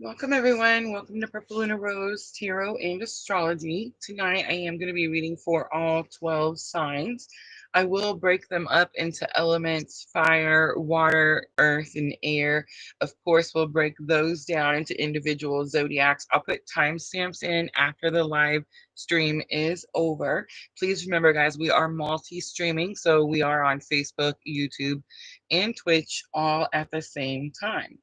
Welcome, everyone. Welcome to Purple Lunarose Tarot and Astrology. Tonight, I am going to be reading for all 12 signs. I will break them up into elements fire, water, earth, and air. Of course, we'll break those down into individual zodiacs. I'll put timestamps in after the live stream is over. Please remember, guys, we are multi streaming, so we are on Facebook, YouTube, and Twitch all at the same time.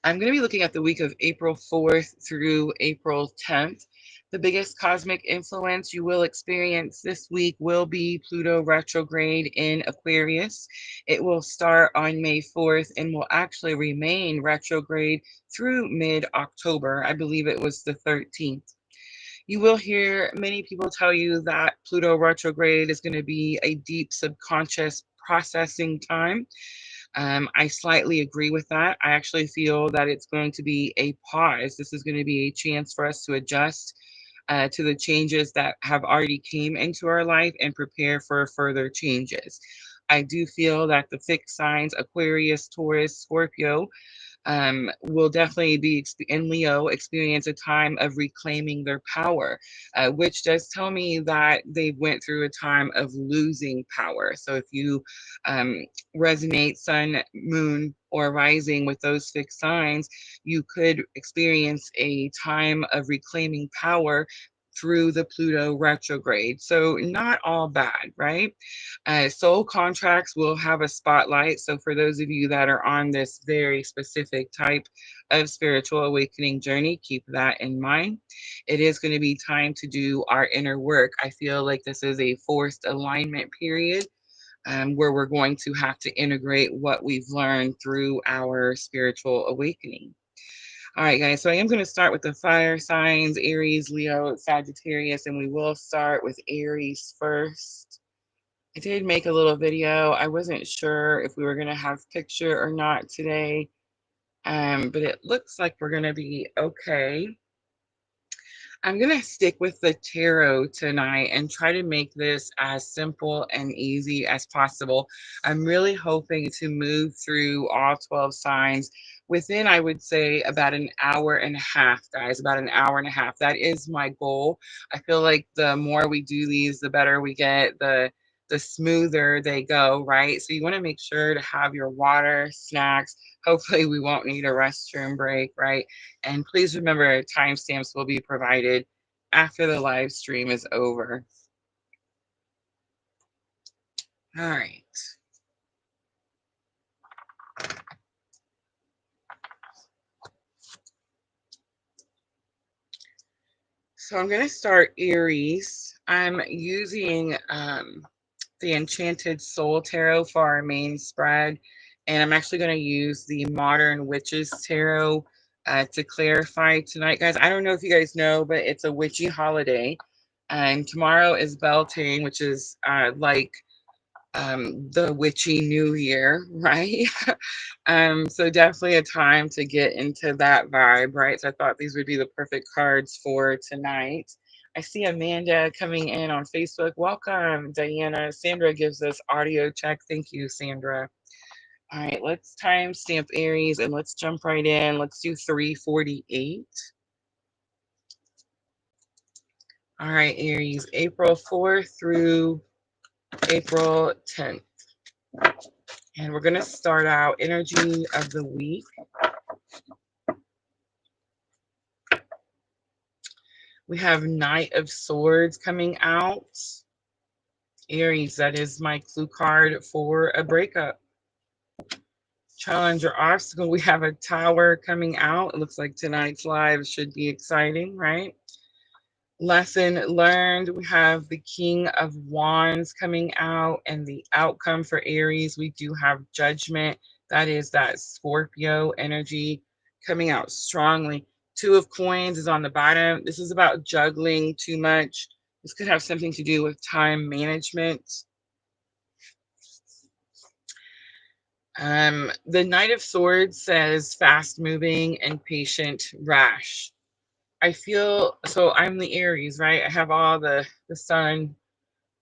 I'm going to be looking at the week of April 4th through April 10th. The biggest cosmic influence you will experience this week will be Pluto retrograde in Aquarius. It will start on May 4th and will actually remain retrograde through mid October. I believe it was the 13th. You will hear many people tell you that Pluto retrograde is going to be a deep subconscious processing time. I slightly agree with that. I actually feel that it's going to be a pause. This is going to be a chance for us to adjust to the changes that have already came into our life and prepare for further changes. I do feel that the fixed signs, Aquarius, Taurus, Scorpio, will definitely be in Leo experience a time of reclaiming their power, which does tell me that they went through a time of losing power. So if you resonate Sun, Moon, or Rising with those fixed signs, you could experience a time of reclaiming power through the Pluto retrograde. So, not all bad, right? Soul contracts will have a spotlight. So, for those of you that are on this very specific type of spiritual awakening journey, keep that in mind. It is going to be time to do our inner work. I feel like this is a forced alignment period where we're going to have to integrate what we've learned through our spiritual awakening. All right, guys. So I am going to start with the fire signs Aries, Leo, Sagittarius, and we will start with Aries first. I did make a little video. I wasn't sure if we were going to have picture or not today, but it looks like we're going to be okay. I'm going to stick with the tarot tonight and try to make this as simple and easy as possible. I'm really hoping to move through all 12 signs within, I would say, about an hour and a half, guys, about an hour and a half. That is my goal. I feel like the more we do these, the better we get, the smoother they go, right? So you want to make sure to have your water, snacks. Hopefully we won't need a restroom break, right? And please remember, timestamps will be provided after the live stream is over. All right. So I'm going to start Aries. I'm using the Enchanted Soul Tarot for our main spread. And I'm actually going to use the Modern Witches Tarot to clarify tonight, guys. I don't know if you guys know, but it's a witchy holiday. And tomorrow is Beltane, which is like the witchy new year, right? So definitely a time to get into that vibe, right? So I thought these would be the perfect cards for tonight. I see Amanda coming in on Facebook. Welcome, Diana. Sandra gives us audio check. Thank you, Sandra. All right, let's timestamp Aries and let's jump right in. Let's do 348. All right, Aries, April 4th through April 10th. And we're going to start out energy of the week. We have Knight of Swords coming out. Aries, that is my clue card for a breakup. Challenge or obstacle. We have a Tower coming out. It looks like tonight's live should be exciting, right? Lesson learned. We have the King of Wands coming out, and the outcome for Aries, we do have Judgment. That is that Scorpio energy coming out strongly. Two of Coins is on the bottom. This is about juggling too much. This could have something to do with time management. The Knight of Swords says fast moving and patient, rash. I feel so. I'm the Aries, right? I have all the Sun,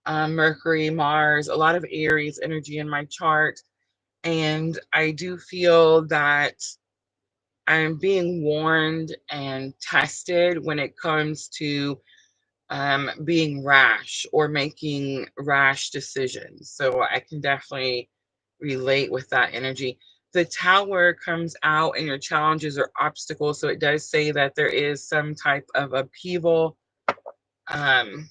Mercury, Mars, a lot of Aries energy in my chart, and I do feel that I'm being warned and tested when it comes to being rash or making rash decisions. So I can definitely relate with that energy. The Tower comes out and your challenges or obstacles. So it does say that there is some type of upheaval, um,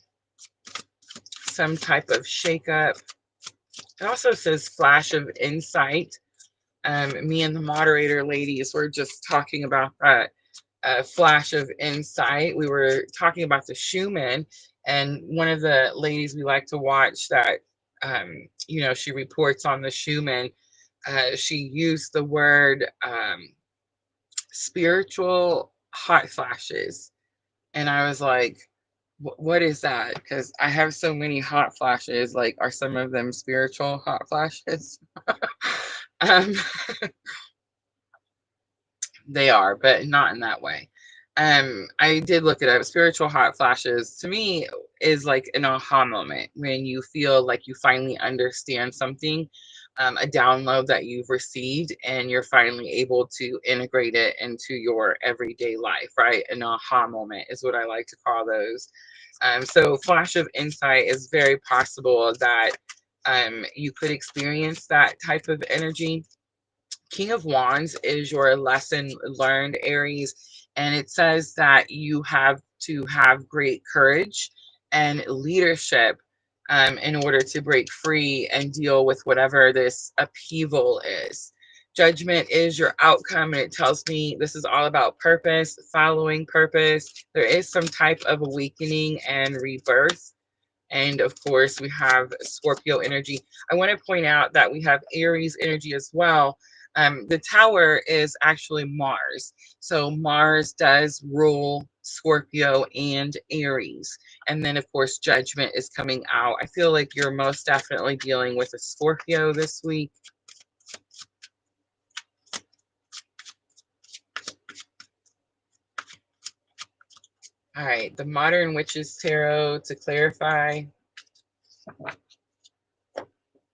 some type of shakeup. It also says flash of insight. Me and the moderator ladies were just talking about that flash of insight. We were talking about the Schumann, and one of the ladies we like to watch that, she reports on the Schumann. She used the word spiritual hot flashes. And I was like, what is that? Because I have so many hot flashes. Like, are some of them spiritual hot flashes? um, They are, but not in that way. I did look it up. Spiritual hot flashes to me is like an aha moment when you feel like you finally understand something, a download that you've received, and you're finally able to integrate it into your everyday life, right? An aha moment is what I like to call those. So flash of insight is very possible that you could experience that type of energy. King of Wands is your lesson learned, Aries, and it says that you have to have great courage and leadership in order to break free and deal with whatever this upheaval is. Judgment is your outcome, and it tells me this is all about purpose, following purpose. There is some type of awakening and rebirth. And of course, we have Scorpio energy. I want to point out that we have Aries energy as well. The Tower is actually Mars. So Mars does rule Scorpio and Aries. And then, of course, Judgment is coming out. I feel like you're most definitely dealing with a Scorpio this week. All right, the Modern Witches Tarot to clarify.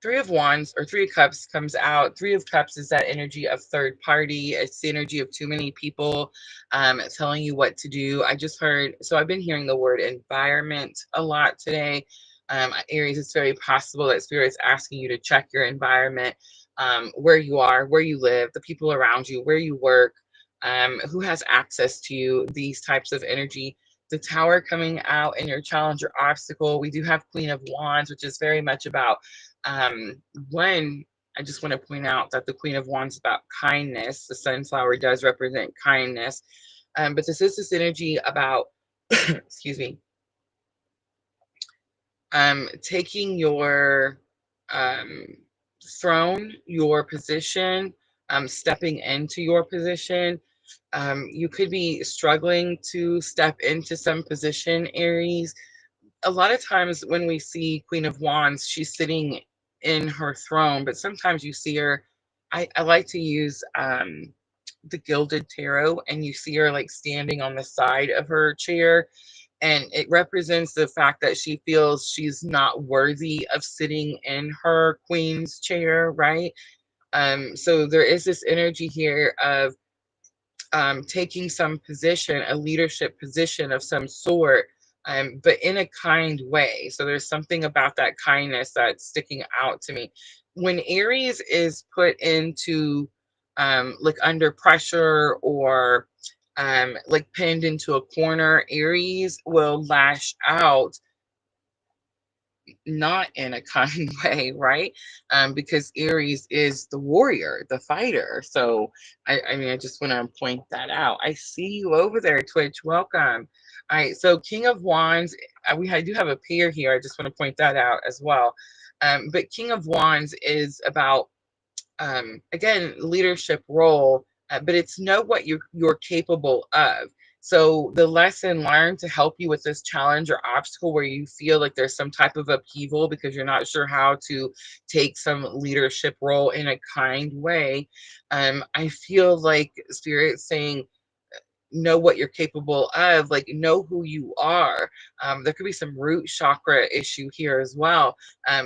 Three of Wands or Three of Cups comes out. Three of Cups is that energy of third party. It's the energy of too many people telling you what to do. I just heard, so I've been hearing the word environment a lot today. Aries, it's very possible that Spirit's asking you to check your environment, where you are, where you live, the people around you, where you work, who has access to you, these types of energy. The Tower coming out in your challenge or obstacle. We do have Queen of Wands, which is very much about one, I just want to point out that the Queen of Wands is about kindness. The sunflower does represent kindness. But this energy about, excuse me, taking your um, throne, your position, stepping into your position. You could be struggling to step into some position, Aries. A lot of times when we see Queen of Wands, she's sitting in her throne, but sometimes you see her. I like to use the Gilded Tarot, and you see her like standing on the side of her chair, and it represents the fact that she feels she's not worthy of sitting in her queen's chair, right? So there is this energy here of taking some position, a leadership position of some sort, but in a kind way. So there's something about that kindness that's sticking out to me. When Aries is put into like under pressure or like pinned into a corner, Aries will lash out, not in a kind way, right? Because Aries is the warrior, the fighter. So I mean, I just want to point that out. I see you over there, Twitch. Welcome. All right, so King of Wands, I do have a pair here. I just want to point that out as well. But King of Wands is about again, leadership role, but it's know what you're capable of. So the lesson learned to help you with this challenge or obstacle where you feel like there's some type of upheaval because you're not sure how to take some leadership role in a kind way. I feel like Spirit saying know what you're capable of, like know who you are. There could be some root chakra issue here as well,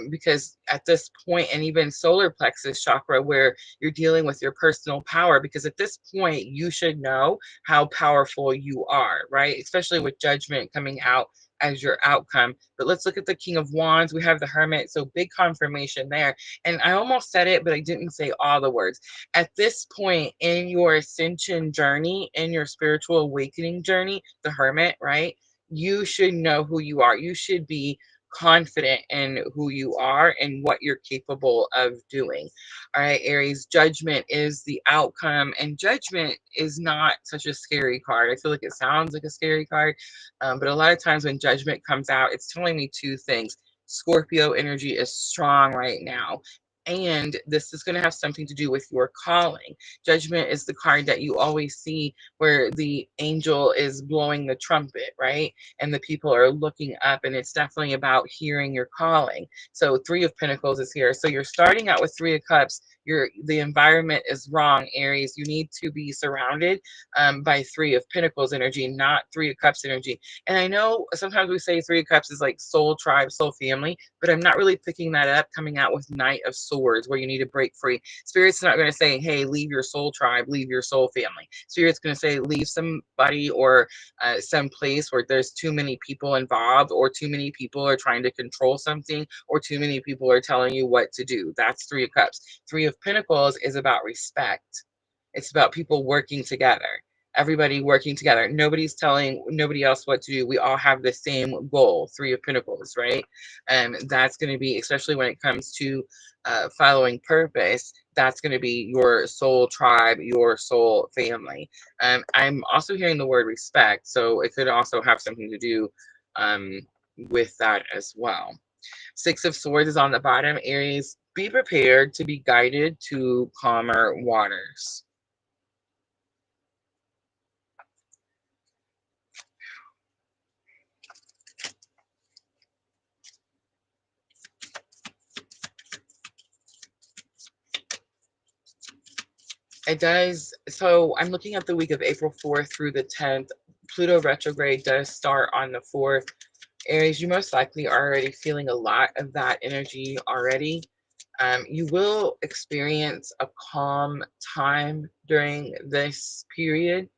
because at this point, and even solar plexus chakra, where you're dealing with your personal power, because at this point you should know how powerful you are, right? Especially with judgment coming out as your outcome. But let's look at the King of Wands. We have the Hermit, so big confirmation there. And I almost said it, but I didn't say all the words. At this point in your ascension journey, in your spiritual awakening journey, the Hermit, right? You should know who you are. You should be confident in who you are and what you're capable of doing. All right, Aries, judgment is the outcome, and judgment is not such a scary card. I feel like it sounds like a scary card, but a lot of times when judgment comes out, it's telling me two things. Scorpio energy is strong right now, and this is going to have something to do with your calling. Judgment is the card that you always see where the angel is blowing the trumpet, right? And the people are looking up, and it's definitely about hearing your calling. So Three of Pentacles is here. So you're starting out with Three of Cups. The environment is wrong, Aries. You need to be surrounded by Three of Pentacles energy, not Three of Cups energy. And I know sometimes we say Three of Cups is like soul tribe, soul family, but I'm not really picking that up coming out with Knight of Swords, where you need to break free. Spirit's not going to say, hey, leave your soul tribe, leave your soul family. Spirit's going to say, leave somebody or some place where there's too many people involved, or too many people are trying to control something, or too many people are telling you what to do. That's Three of Cups. Three of Pentacles is about respect. It's about people working together. Everybody working together. Nobody's telling nobody else what to do. We all have the same goal. Three of Pentacles, right? And that's going to be, especially when it comes to following purpose, that's going to be your soul tribe, your soul family. I'm also hearing the word respect, so it could also have something to do with that as well. Six of Swords is on the bottom. Aries, be prepared to be guided to calmer waters. It does. So I'm looking at the week of April 4th through the 10th. Pluto retrograde does start on the 4th. Aries, you most likely are already feeling a lot of that energy already. You will experience a calm time during this period,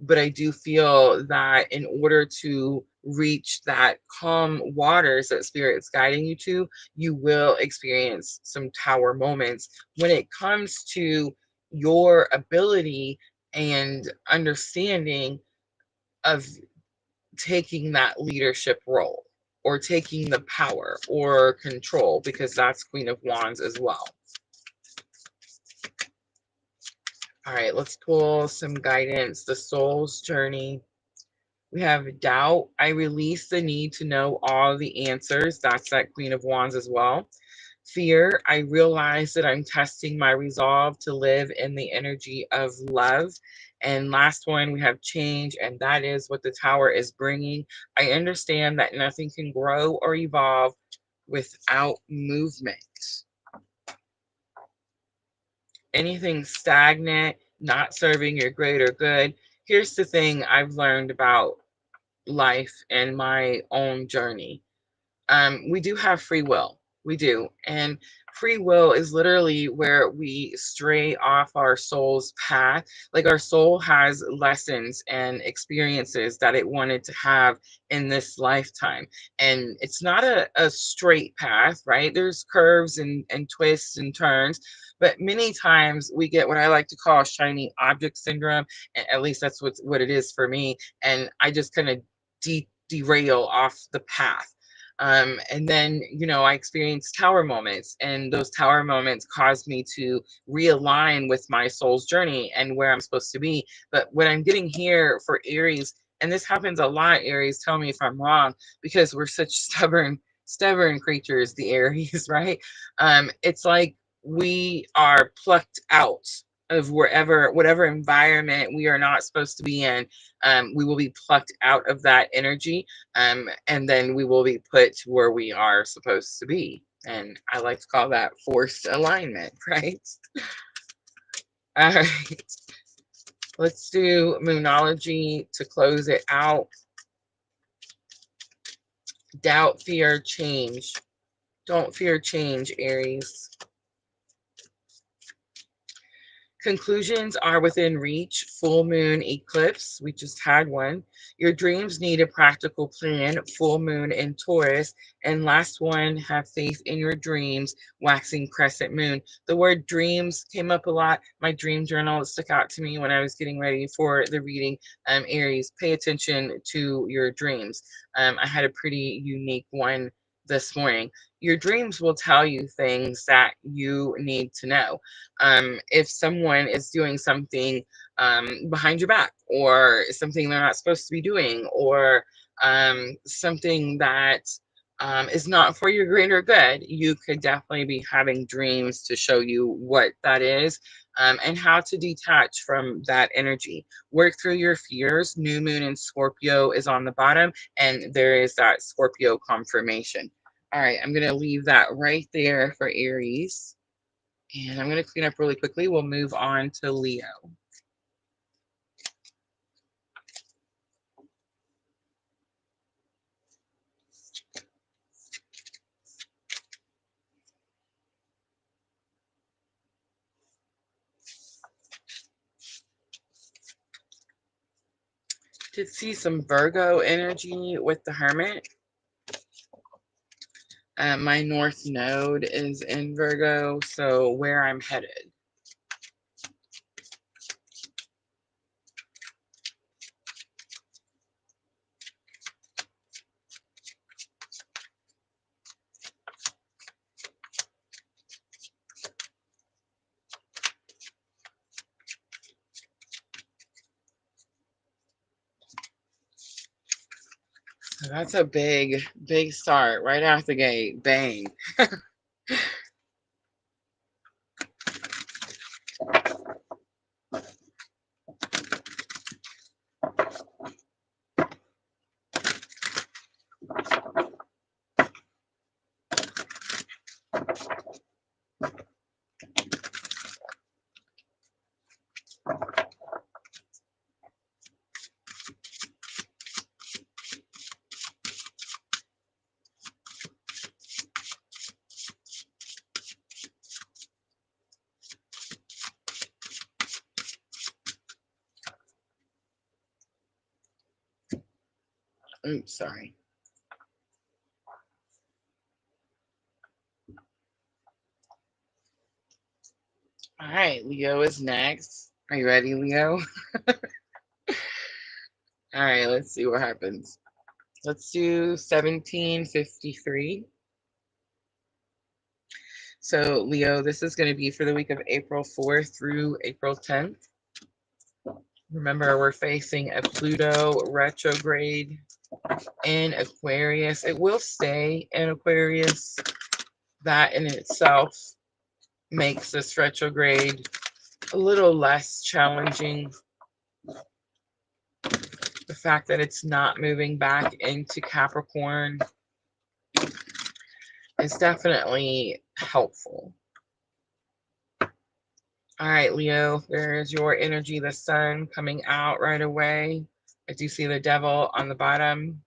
but I do feel that in order to reach that calm waters that Spirit's guiding you to, you will experience some tower moments when it comes to your ability and understanding of taking that leadership role, or taking the power or control, because that's Queen of Wands as well. All right, let's pull some guidance. The soul's journey. We have doubt. I release the need to know all the answers. That's that Queen of Wands as well. Fear. I realize that I'm testing my resolve to live in the energy of love. And last one, we have change, and that is what the Tower is bringing. I understand that nothing can grow or evolve without movement. Anything stagnant, not serving your greater good. Here's the thing I've learned about life and my own journey. We do have free will. We do. And free will is literally where we stray off our soul's path. Like our soul has lessons and experiences that it wanted to have in this lifetime. And it's not a straight path, right? There's curves and twists and turns. But many times we get what I like to call shiny object syndrome. And at least that's what it is for me. And I just kind of derail off the path. And then, I experienced tower moments, and those tower moments caused me to realign with my soul's journey and where I'm supposed to be. But what I'm getting here for Aries, and this happens a lot, Aries, tell me if I'm wrong, because we're such stubborn creatures, the Aries, right? It's like we are plucked out of whatever environment we are not supposed to be in. We will be plucked out of that energy, and then we will be put where we are supposed to be. And I like to call that forced alignment, right? All right. Let's do Moonology to close it out. Doubt, fear, change. Don't fear change, Aries. Conclusions are within reach. Full moon eclipse. We just had one. Your dreams need a practical plan. Full moon in Taurus. And last one, have faith in your dreams. Waxing crescent moon. The word dreams came up a lot. My dream journal stuck out to me when I was getting ready for the reading. Aries, pay attention to your dreams. I had a pretty unique one this morning. Your dreams will tell you things that you need to know. If someone is doing something behind your back, or something they're not supposed to be doing, or something that is not for your greater good, you could definitely be having dreams to show you what that is, and how to detach from that energy. Work through your fears. New moon in Scorpio is on the bottom, and there is that Scorpio confirmation. All right, I'm going to leave that right there for Aries. And I'm going to clean up really quickly. We'll move on to Leo. Did see some Virgo energy with the Hermit. My North Node is in Virgo, so where I'm headed. So that's a big, big start right out the gate. Bang. Oops, sorry. All right, Leo is next. Are you ready, Leo? All right, let's see what happens. Let's do 1753. So, Leo, this is going to be for the week of April 4th through April 10th. Remember, we're facing a Pluto retrograde in Aquarius. It will stay in Aquarius. That in itself makes this retrograde a little less challenging. The fact that it's not moving back into Capricorn is definitely helpful. All right, Leo, there's your energy, the sun coming out right away. I do see the devil on the bottom.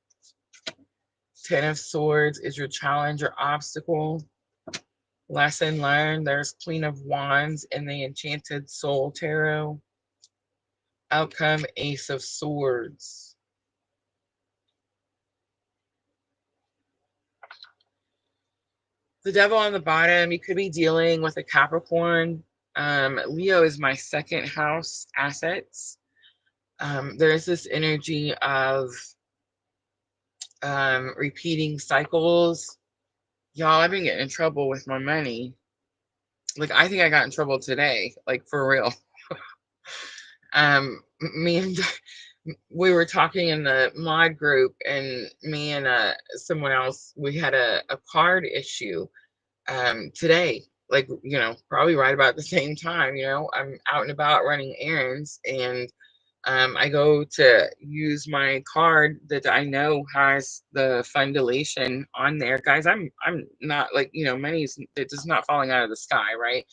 Ten of Swords is your challenge or obstacle. Lesson learned. There's Queen of Wands in the Enchanted Soul Tarot. Outcome, Ace of Swords. The devil on the bottom, you could be dealing with a Capricorn. Leo is my second house assets. There's this energy of repeating cycles. Y'all, I've been getting in trouble with my money. Like, I think I got in trouble today, like for real. Me and we were talking in the mod group, and me and someone else, we had a card issue today, like, probably right about the same time. I'm out and about running errands, and I go to use my card that I know has the fund elation on there. Guys, I'm not like, money's, it's just not falling out of the sky, right?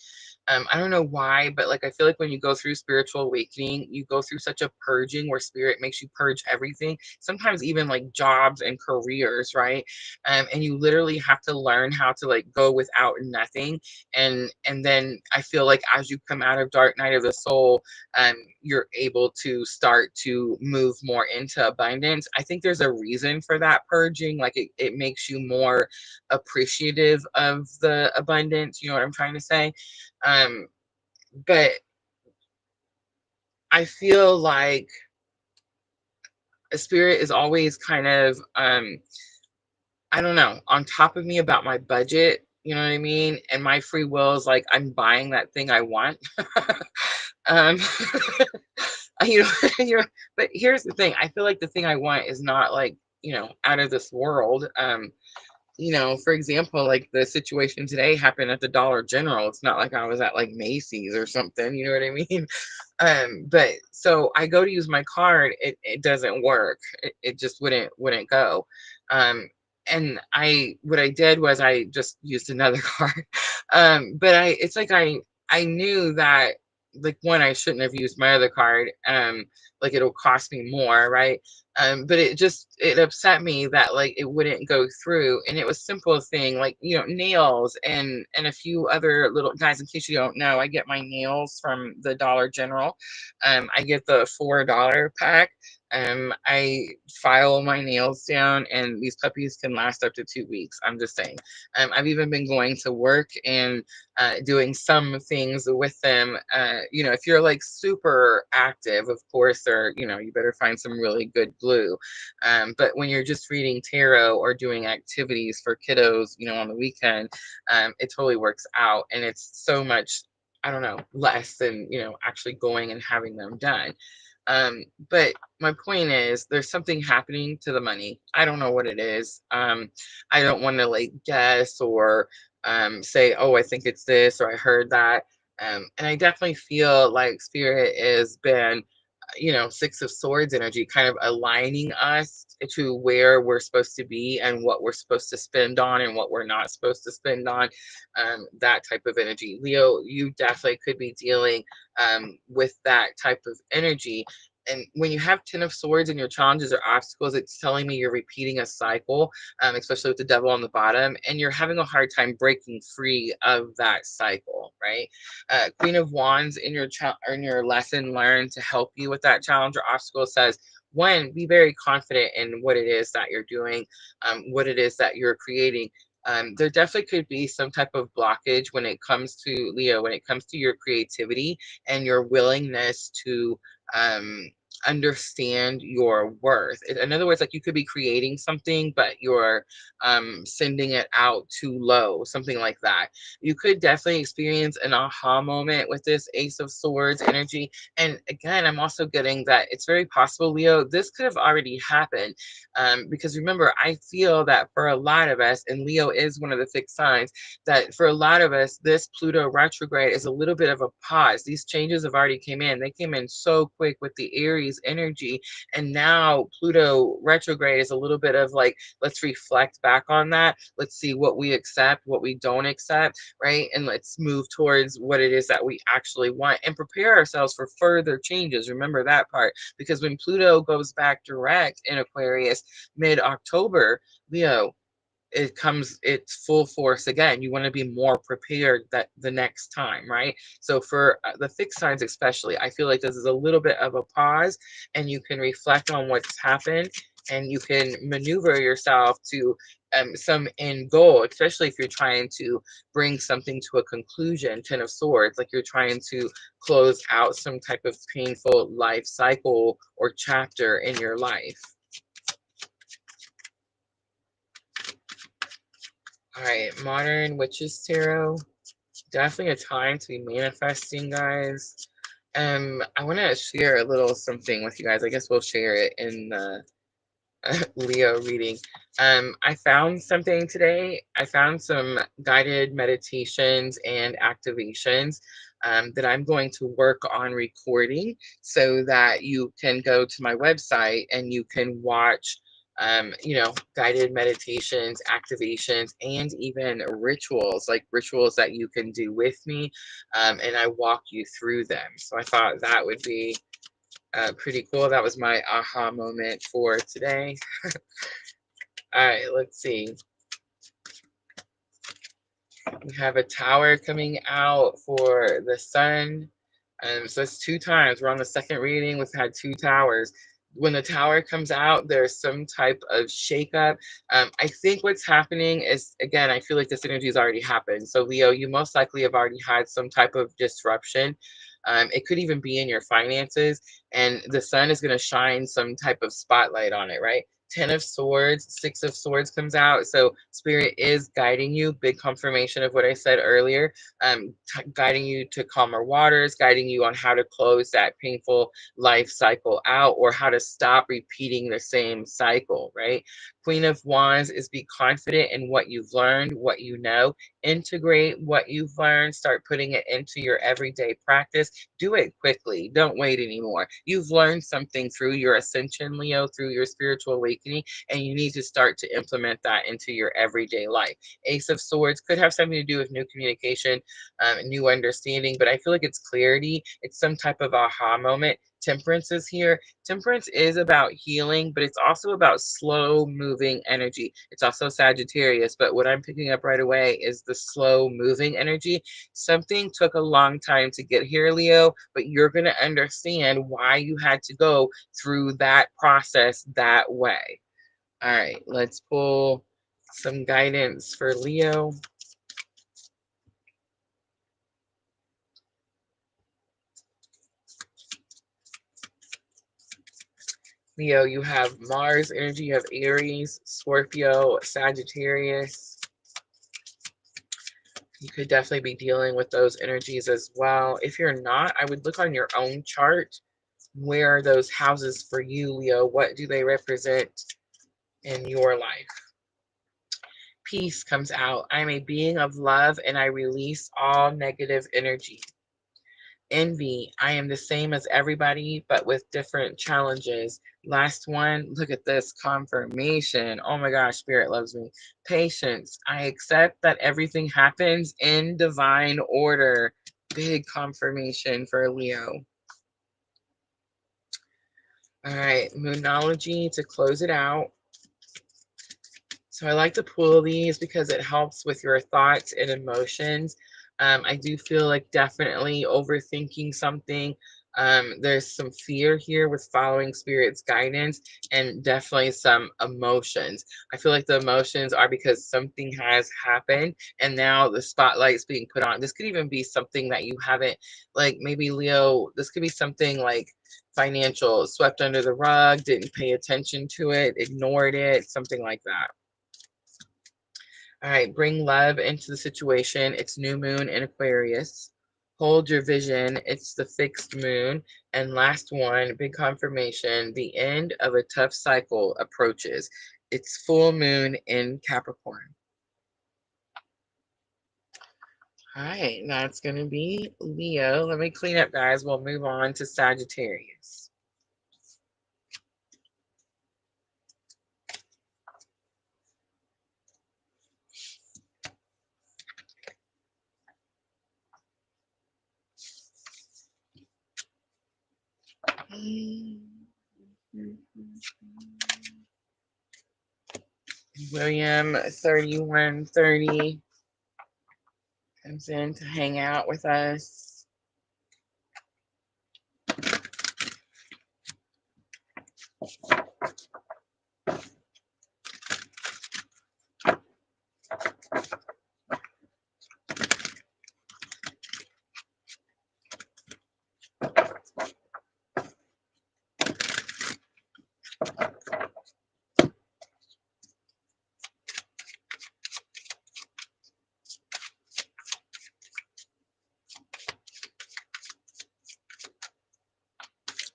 I don't know why, but like I feel like when you go through spiritual awakening, you go through such a purging where spirit makes you purge everything, sometimes even like jobs and careers, right? And you literally have to learn how to like go without nothing. And then I feel like as you come out of dark night of the soul, you're able to start to move more into abundance. I think there's a reason for that purging. Like it makes you more appreciative of the abundance. You know what I'm trying to say? Um, but I feel like a spirit is always kind of, I don't know, on top of me about my budget. You know what I mean? And my free will is like, I'm buying that thing I want. um, you know, but here's the thing. I feel like the thing I want is not like, out of this world. For example, like the situation today happened at the Dollar General. It's not like I was at like Macy's or something, you know what I mean? But so I go to use my card, it doesn't work. It just wouldn't go. Um, and what I did was I just used another card. But it's like I knew that like one, I shouldn't have used my other card. Like it'll cost me more, right? But it upset me that like it wouldn't go through, and it was simple thing like nails and a few other little guys. In case you don't know, I get my nails from the Dollar General. I get the $4 pack. I file my nails down, and these puppies can last up to 2 weeks. I'm just saying. I've even been going to work and doing some things with them. If you're like super active, of course, or you better find some really good glue. But when you're just reading tarot or doing activities for kiddos, on the weekend, it totally works out, and it's so much, I don't know, less than actually going and having them done. But my point is, there's something happening to the money. I don't know what it is. I don't want to like guess or say, oh, I think it's this or I heard that. And I definitely feel like spirit has been, Six of Swords energy, kind of aligning us to where we're supposed to be and what we're supposed to spend on and what we're not supposed to spend on. That type of energy. Leo, you definitely could be dealing with that type of energy. And when you have 10 of Swords and your challenges or obstacles, it's telling me you're repeating a cycle, especially with the devil on the bottom, and you're having a hard time breaking free of that cycle, right? Queen of Wands in in your lesson learned to help you with that challenge or obstacle says, one, be very confident in what it is that you're doing, what it is that you're creating. There definitely could be some type of blockage when it comes to Leo, when it comes to your creativity and your willingness to um, understand your worth. In other words, like you could be creating something, but you're sending it out too low, something like that. You could definitely experience an aha moment with this Ace of Swords energy. And again, I'm also getting that it's very possible, Leo, this could have already happened. Because remember, I feel that for a lot of us, and Leo is one of the fixed signs, that for a lot of us, this Pluto retrograde is a little bit of a pause. These changes have already came in. They came in so quick with the Aries energy. And now Pluto retrograde is a little bit of like, let's reflect back on that. Let's see what we accept, what we don't accept, right? And let's move towards what it is that we actually want and prepare ourselves for further changes. Remember that part, because when Pluto goes back direct in Aquarius mid-October, Leo, it's full force again. You want to be more prepared that the next time, right? So for the fixed signs especially, I feel like this is a little bit of a pause, and you can reflect on what's happened, and you can maneuver yourself to some end goal, especially if you're trying to bring something to a conclusion. 10 of Swords, like you're trying to close out some type of painful life cycle or chapter in your life. All right, Modern Witches Tarot. Definitely a time to be manifesting, guys. I want to share a little something with you guys. I guess we'll share it in the Leo reading. I found something today. I found some guided meditations and activations that I'm going to work on recording so that you can go to my website and you can watch you know, guided meditations, activations, and even rituals, like rituals that you can do with me. And I walk you through them. So I thought that would be pretty cool. That was my aha moment for today. All right, let's see. We have a tower coming out for the sun. So it's 2 times. We're on the second reading. We've had 2 towers. When the tower comes out, there's some type of shakeup. I think what's happening is, again, I feel like this energy has already happened. So Leo, you most likely have already had some type of disruption. It could even be in your finances, and the sun is going to shine some type of spotlight on it, right? 10 of Swords, 6 of Swords comes out. So Spirit is guiding you. Big confirmation of what I said earlier. Guiding you to calmer waters, guiding you on how to close that painful life cycle out, or how to stop repeating the same cycle, right? Queen of Wands is be confident in what you've learned, what you know. Integrate what you've learned, start putting it into your everyday practice. Do it quickly. Don't wait anymore. You've learned something through your ascension, Leo, through your spiritual awakening, and you need to start to implement that into your everyday life. Ace of Swords could have something to do with new communication, new understanding, but I feel like it's clarity. It's some type of aha moment. Temperance is here. Temperance is about healing, but it's also about slow moving energy. It's also Sagittarius, but what I'm picking up right away is the slow moving energy. Something took a long time to get here, Leo, but you're going to understand why you had to go through that process that way. All right, let's pull some guidance for Leo. Leo, you have Mars energy, you have Aries, Scorpio, Sagittarius. You could definitely be dealing with those energies as well. If you're not, I would look on your own chart. Where are those houses for you, Leo? What do they represent in your life? Peace comes out. I'm a being of love and I release all negative energy. Envy, I am the same as everybody, but with different challenges. Last one, look at this confirmation. Oh my gosh, Spirit loves me. Patience, I accept that everything happens in divine order. Big confirmation for Leo. All right, Moonology to close it out. So I like to pull these because it helps with your thoughts and emotions. I do feel like definitely overthinking something. There's some fear here with following Spirit's guidance, and definitely some emotions. I feel like the emotions are because something has happened and now the spotlight's being put on. This could even be something that you haven't, like maybe Leo, this could be something like financial, swept under the rug, didn't pay attention to it, ignored it, something like that. All right, bring love into the situation. It's new moon in Aquarius. Hold your vision. It's the fixed moon. And last one, big confirmation. The end of a tough cycle approaches. It's full moon in Capricorn. All right, that's going to be Leo. Let me clean up, guys. We'll move on to Sagittarius. William 3130 comes in to hang out with us.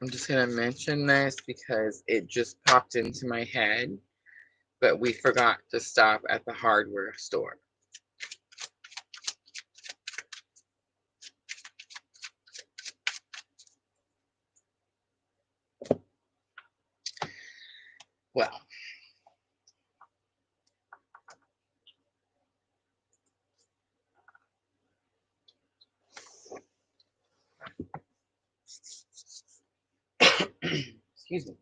I'm just going to mention this because it just popped into my head, but we forgot to stop at the hardware store. Well, Excuse me.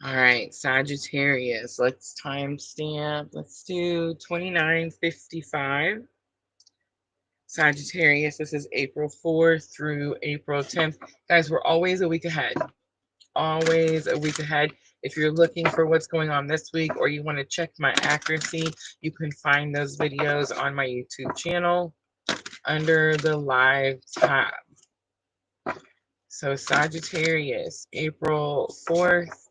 All right, Sagittarius. Let's timestamp. Let's do 29:55. Sagittarius, this is April 4th through April 10th. Guys, we're always a week ahead. Always a week ahead. If you're looking for what's going on this week or you want to check my accuracy, you can find those videos on my YouTube channel under the live tab. So Sagittarius, April 4th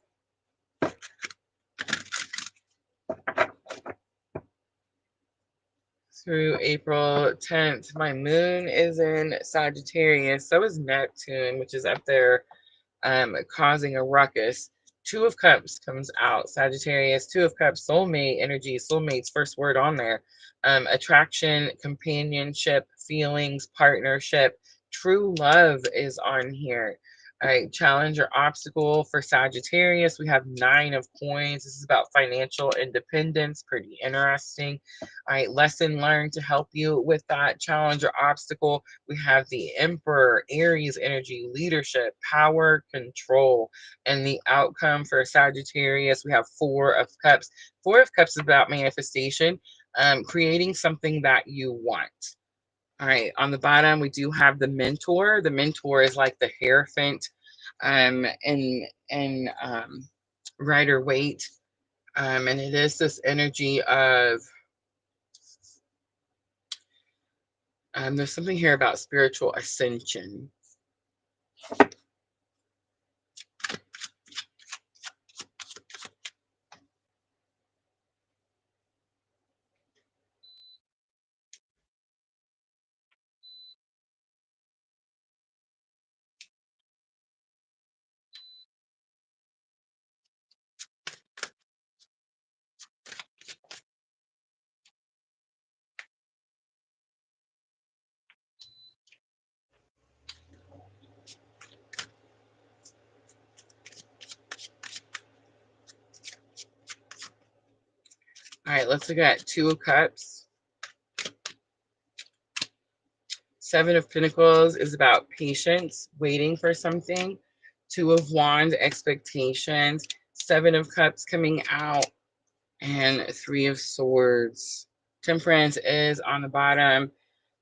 through April 10th. My moon is in Sagittarius. So is Neptune, which is up there causing a ruckus. Two of Cups comes out. Sagittarius, Two of Cups, soulmate energy. Soulmate's first word on there. Attraction, companionship, feelings, partnership. True love is on here. All right, challenge or obstacle for Sagittarius. We have 9 of coins. This is about financial independence. Pretty interesting. All right, lesson learned to help you with that challenge or obstacle. We have the Emperor, Aries energy, leadership, power, control. And the outcome for Sagittarius, we have 4 of Cups. 4 of Cups is about manifestation, creating something that you want. All right, on the bottom, we do have the Mentor. The Mentor is like the Hierophant and Rider Waite. And it is this energy of, there's something here about spiritual ascension. All right, let's look at 2 of Cups. 7 of Pentacles is about patience, waiting for something. 2 of Wands, expectations. 7 of Cups coming out. And 3 of Swords. Temperance is on the bottom.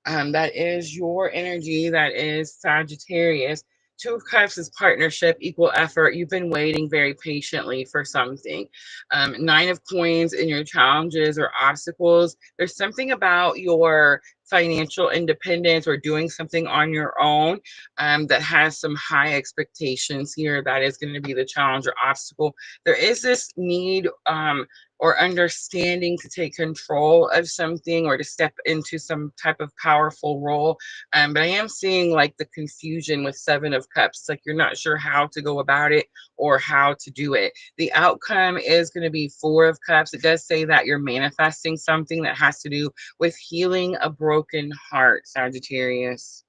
That is your energy. That is Sagittarius. 2 of Cups is partnership, equal effort. You've been waiting very patiently for something. 9 of Coins in your challenges or obstacles. There's something about your financial independence or doing something on your own that has some high expectations here. That is going to be the challenge or obstacle. There is this need or understanding to take control of something or to step into some type of powerful role. But I am seeing like the confusion with 7 of Cups. It's like you're not sure how to go about it or how to do it. The outcome is going to be 4 of Cups. It does say that you're manifesting something that has to do with healing a broken heart, Sagittarius.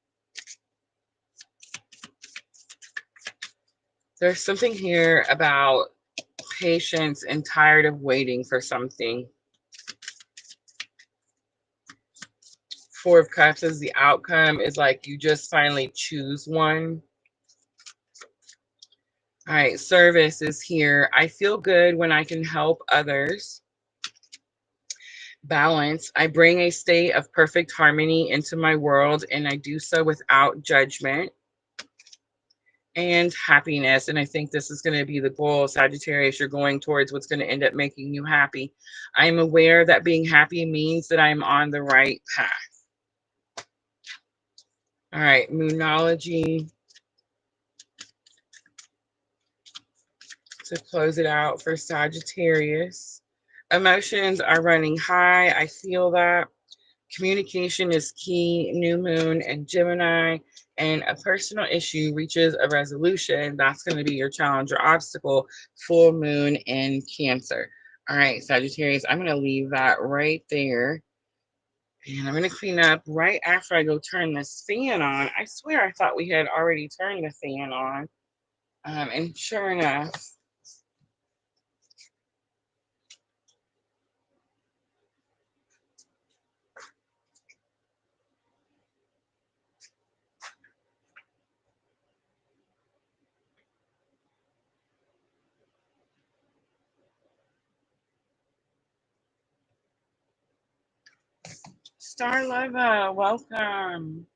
There's something here about patience and tired of waiting for something. 4 of Cups is the outcome is like you just finally choose one. All right, service is here. I feel good when I can help others. Balance. I bring a state of perfect harmony into my world, and I do so without judgment. And happiness. And I think this is going to be the goal, Sagittarius. You're going towards what's going to end up making you happy. I'm aware that being happy means that I'm on the right path. All right, Moonology. To close it out for Sagittarius. Emotions are running high. I feel that. Communication is key. New moon and Gemini. And a personal issue reaches a resolution. That's going to be your challenge or obstacle. Full moon in Cancer. All right, Sagittarius, I'm going to leave that right there. And I'm going to clean up right after I go turn this fan on. I swear I thought we had already turned the fan on. And sure enough, Star Lova, welcome.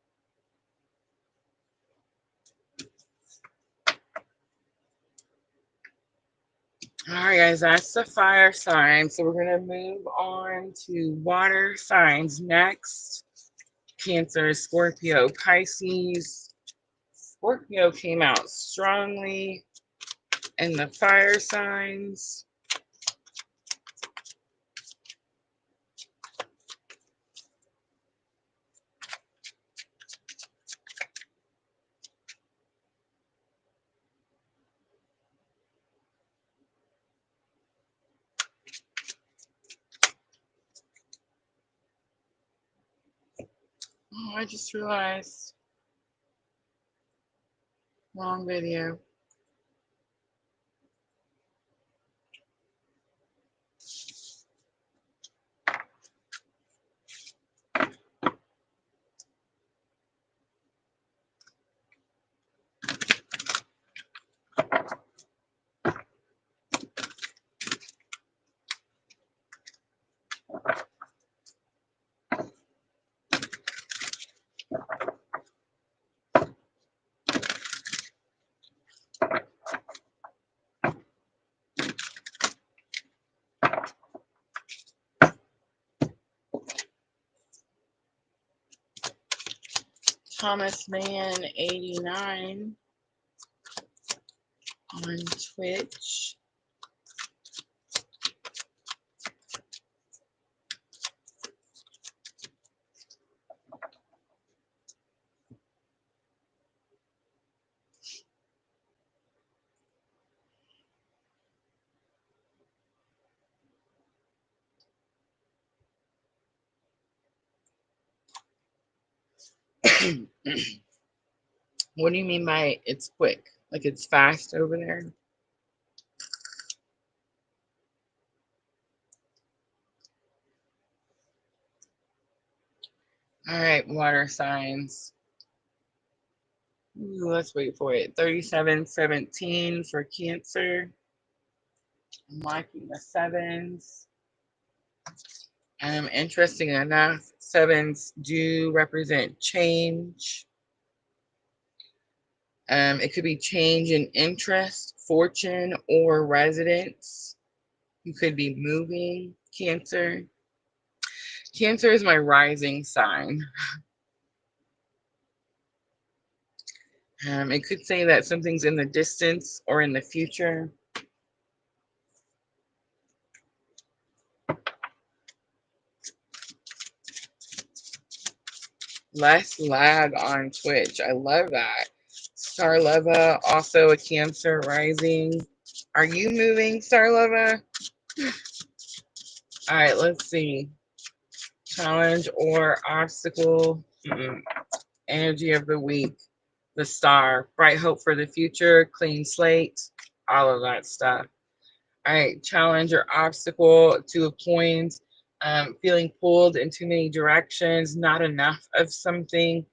All right, guys, that's the fire sign. So we're going to move on to water signs next. Cancer, Scorpio, Pisces. Scorpio came out strongly in the fire signs. Oh, I just realized. Wrong video. Thomas Man 89 on Twitch. What do you mean by it's quick? Like it's fast over there? All right, water signs. Ooh, let's wait for it. 3717 for Cancer. I'm liking the sevens. Interesting enough, sevens do represent change. It could be change in interest, fortune, or residence. You could be moving, Cancer. Cancer is my rising sign. It could say that something's in the distance or in the future. Less lag on Twitch. I love that. Starleva, also a Cancer rising. Are you moving, Starleva? All right, let's see. Challenge or obstacle. Energy of the week. The star. Bright hope for the future. Clean slate. All of that stuff. All right, challenge or obstacle, two of coins, feeling pulled in too many directions, not enough of something,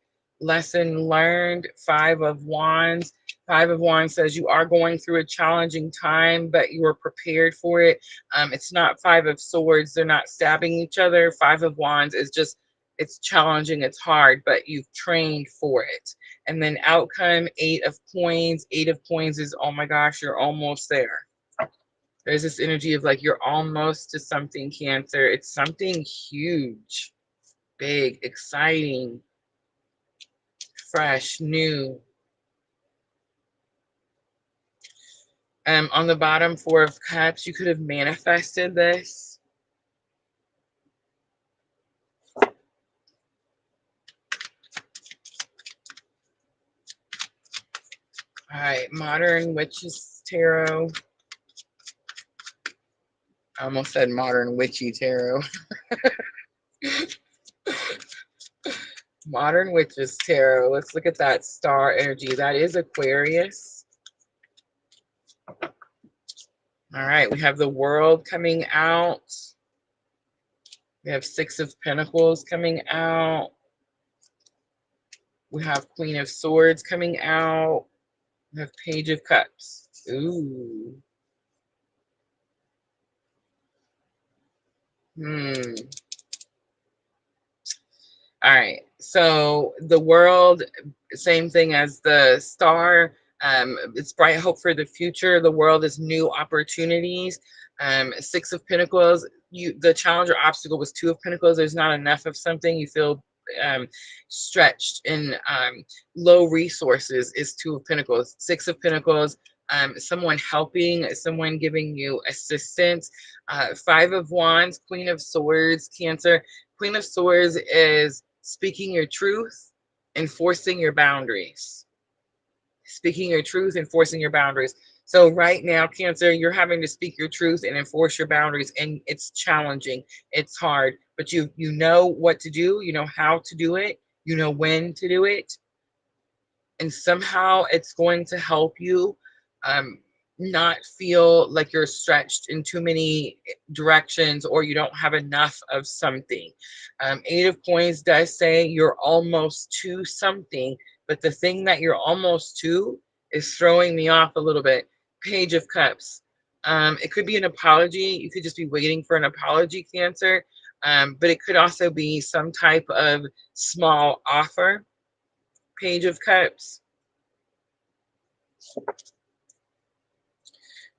lesson learned, five of wands. Five of wands says you are going through a challenging time, but you are prepared for it. It's not five of swords. They're not stabbing each other. Five of wands is just, it's challenging, it's hard, but you've trained for it. And then outcome, eight of coins. Eight of coins is, oh my gosh, you're almost there. There's this energy of like you're almost to something, Cancer. It's something huge, big, exciting, fresh, new. On the bottom, Four of Cups, you could have manifested this. All right, Modern Witches Tarot. I almost said Modern Witchy Tarot. Modern Witches Tarot. Let's look at that star energy. That is Aquarius. All right, we have the World coming out. We have Six of Pentacles coming out. We have Queen of Swords coming out. We have Page of Cups. Ooh. All right. So the world, same thing as the star. It's bright hope for the future. The world is new opportunities. Six of Pentacles. The challenge or obstacle was Two of Pentacles. There's not enough of something. You feel um, stretched and low resources is Two of Pentacles. Six of Pentacles. Someone helping, someone giving you assistance. Five of Wands, Queen of Swords, Cancer. Queen of Swords is speaking your truth, enforcing your boundaries. Speaking your truth, enforcing your boundaries. So right now, Cancer, you're having to speak your truth and enforce your boundaries, and it's challenging. It's hard, but you know what to do. You know how to do it. You know when to do it, and somehow it's going to help you um, not feel like you're stretched in too many directions or you don't have enough of something. Eight of Coins does say you're almost to something, but the thing that you're almost to is throwing me off a little bit. Page of Cups. It could be an apology. You could just be waiting for an apology, Cancer. But it could also be some type of small offer. Page of Cups.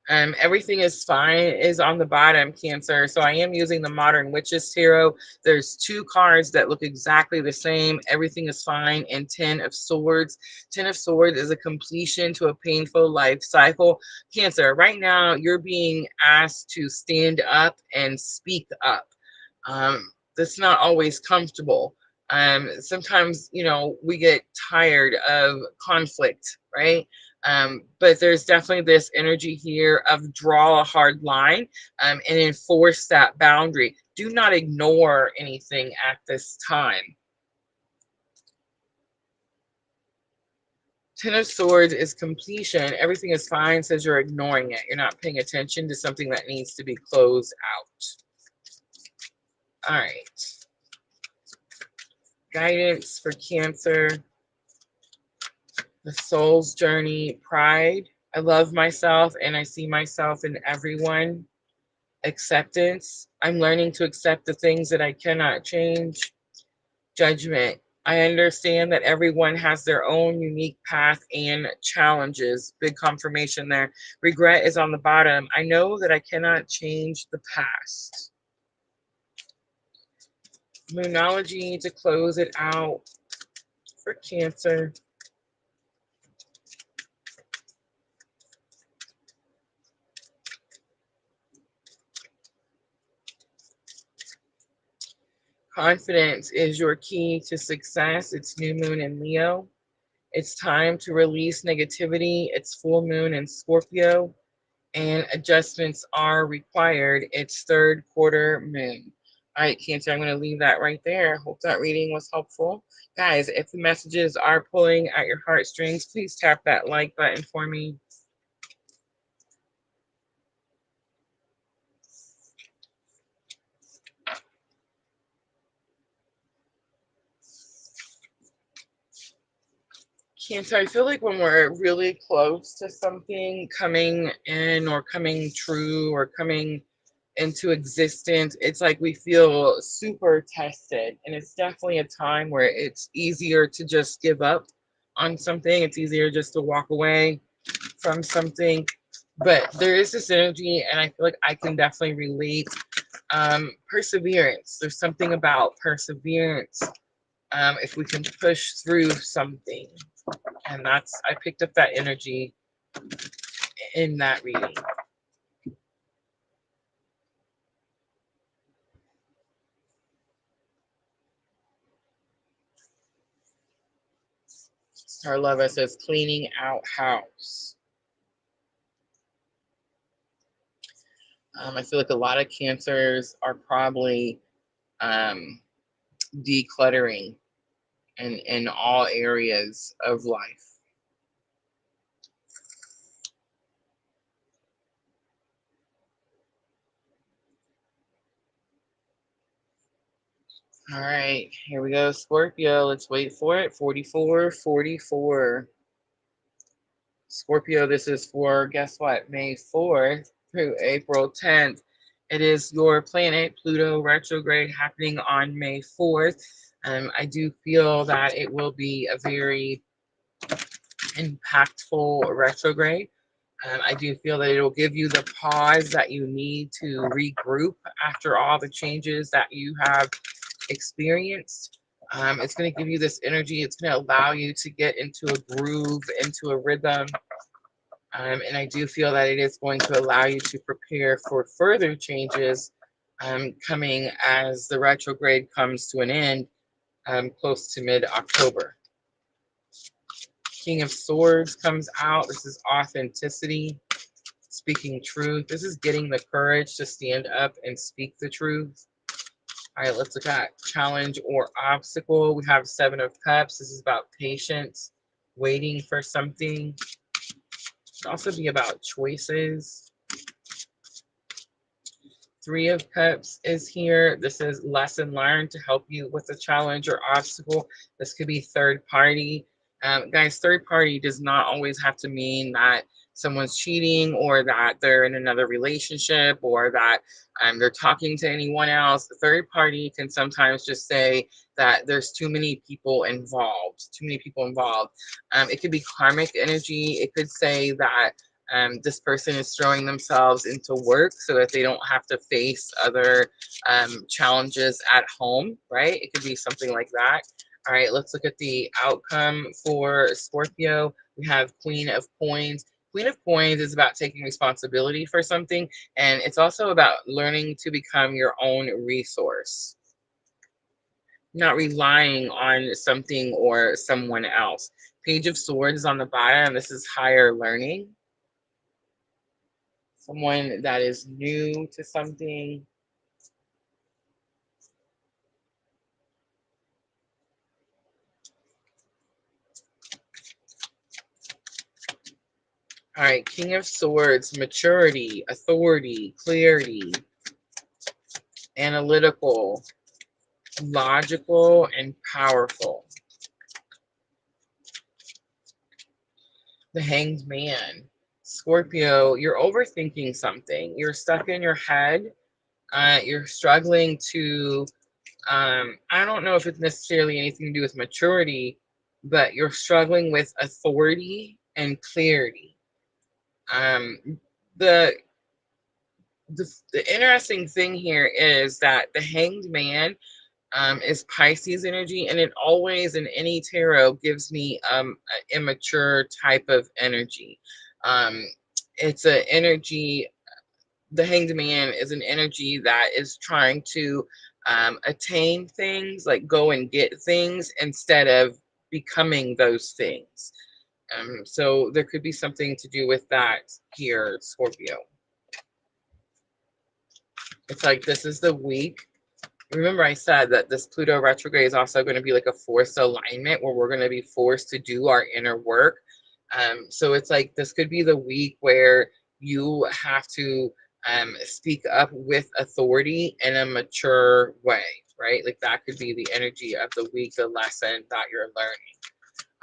Everything is fine is on the bottom, Cancer. So I am using the Modern Witches Tarot. There's two cards that look exactly the same. Everything is fine. And Ten of Swords. Ten of Swords is a completion to a painful life cycle. Cancer, right now you're being asked to stand up and speak up. That's not always comfortable. Sometimes, you know, we get tired of conflict, right? But there's definitely this energy here of draw a hard line and enforce that boundary. Do not ignore anything at this time. Ten of Swords is completion. Everything is fine, says you're ignoring it. You're not paying attention to something that needs to be closed out. All right. Guidance for Cancer. The soul's journey, pride. I love myself and I see myself in everyone. Acceptance. I'm learning to accept the things that I cannot change. Judgment. I understand that everyone has their own unique path and challenges. Big confirmation there. Regret is on the bottom. I know that I cannot change the past. Moonology to close it out for Cancer. Confidence is your key to success. It's new moon in Leo. It's time to release negativity. It's full moon in Scorpio, and adjustments are required. It's third quarter moon. All right, Cancer, I'm going to leave that right there. Hope that reading was helpful. Guys, if the messages are pulling at your heartstrings, please tap that like button for me. Cancer, I feel like when we're really close to something coming in or coming true or coming into existence, it's like we feel super tested. And it's definitely a time where it's easier to just give up on something. It's easier just to walk away from something. But there is this energy, and I feel like I can definitely relate. Perseverance. There's something about perseverance. If we can push through something. And that's, I picked up that energy in that reading. Star Love says cleaning out house. I feel like a lot of Cancers are probably decluttering in all areas of life. All right, here we go, Scorpio. Let's wait for it. 44, 44. Scorpio, this is for, guess what, May 4th through April 10th. It is your planet, Pluto retrograde, happening on May 4th. I do feel that it will be a very impactful retrograde. I do feel that it will give you the pause that you need to regroup after all the changes that you have experienced. It's going to give you this energy. It's going to allow you to get into a groove, into a rhythm. And I do feel that it is going to allow you to prepare for further changes coming as the retrograde comes to an end close to mid-October. King of Swords comes out. This is authenticity, speaking truth. This is getting the courage to stand up and speak the truth. All right, let's look at challenge or obstacle. We have Seven of Cups. This is about patience, waiting for something. It can also be about choices. Three of Cups is here. This is lesson learned to help you with a challenge or obstacle. This could be third party. Guys, third party does not always have to mean that someone's cheating or that they're in another relationship or that they're talking to anyone else. The third party can sometimes just say that there's too many people involved, It could be karmic energy. It could say that this person is throwing themselves into work so that they don't have to face other challenges at home, right? It could be something like that. All right, let's look at the outcome for Scorpio. We have Queen of Coins. Queen of Coins is about taking responsibility for something, and it's also about learning to become your own resource, not relying on something or someone else. Page of Swords is on the bottom. This is higher learning. Someone that is new to something. All right, King of Swords, maturity, authority, clarity, analytical, logical, and powerful. The Hanged Man. Scorpio, you're overthinking something. You're stuck in your head. You're struggling to, I don't know if it's necessarily anything to do with maturity, but you're struggling with authority and clarity. The, the interesting thing here is that the Hanged Man is Pisces energy, and it always in any tarot gives me an immature type of energy. It's an energy, the Hanged Man is an energy that is trying to attain things, like go and get things instead of becoming those things. So there could be something to do with that here, Scorpio. It's like this is the week. Remember I said that this Pluto retrograde is also going to be like a forced alignment where we're going to be forced to do our inner work. So it's like this could be the week where you have to speak up with authority in a mature way, right? Like that could be the energy of the week, the lesson that you're learning.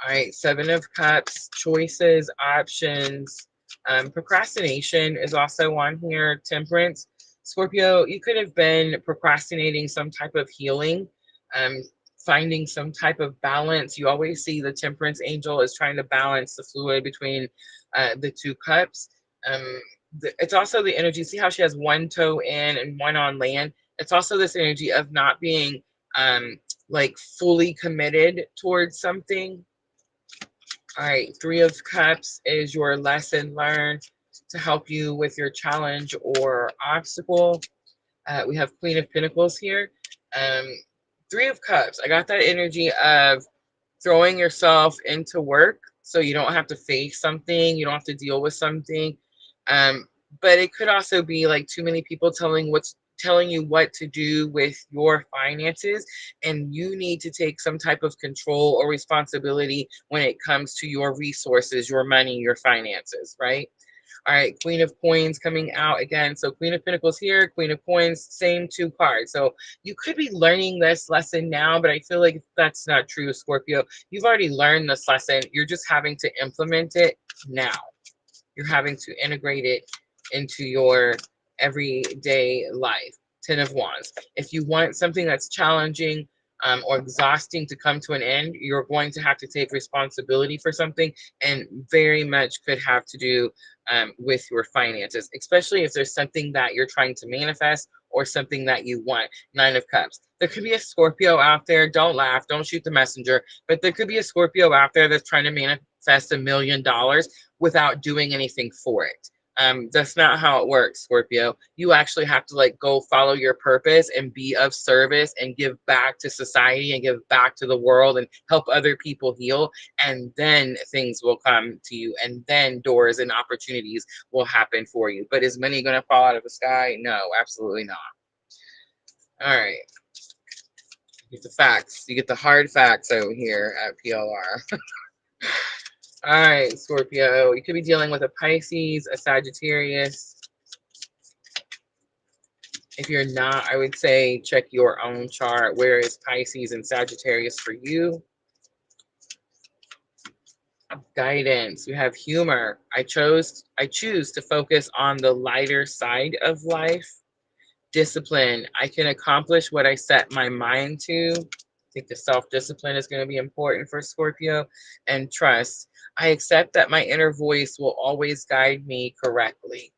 All right, Seven of Cups, choices, options. Procrastination is also on here. Temperance. Scorpio, you could have been procrastinating some type of healing, finding some type of balance. You always see the Temperance angel is trying to balance the fluid between the two cups. It's also the energy. See how she has one toe in and one on land? It's also this energy of not being like fully committed towards something. All right, Three of Cups is your lesson learned to help you with your challenge or obstacle. We have Queen of Pentacles here. Three of Cups, I got that energy of throwing yourself into work so you don't have to face something, you don't have to deal with something. But it could also be like too many people telling you what to do with your finances, and you need to take some type of control or responsibility when it comes to your resources, your money, your finances, right? All right, Queen of Coins coming out again. So Queen of Pentacles here, Queen of Coins, same two cards. So you could be learning this lesson now, but I feel like that's not true, Scorpio. You've already learned this lesson. You're just having to implement it now. You're having to integrate it into your everyday life. Ten of Wands. If you want something that's challenging, or exhausting to come to an end, you're going to have to take responsibility for something, and very much could have to do with your finances, especially if there's something that you're trying to manifest or something that you want. Nine of Cups. There could be a Scorpio out there. Don't laugh. Don't shoot the messenger. But there could be a Scorpio out there that's trying to manifest $1 million without doing anything for it. That's not how it works, Scorpio. You actually have to like go follow your purpose and be of service and give back to society and give back to the world and help other people heal. And then things will come to you, and then doors and opportunities will happen for you. But is money going to fall out of the sky? No, absolutely not. All right. You get the facts. You get the hard facts over here at PLR. All right, Scorpio. You could be dealing with a Pisces, a Sagittarius. If you're not, I would say check your own chart. Where is Pisces and Sagittarius for you? Guidance. We have humor. I choose to focus on the lighter side of life. Discipline. I can accomplish what I set my mind to. I think the self-discipline is going to be important for Scorpio. And trust. I accept that my inner voice will always guide me correctly.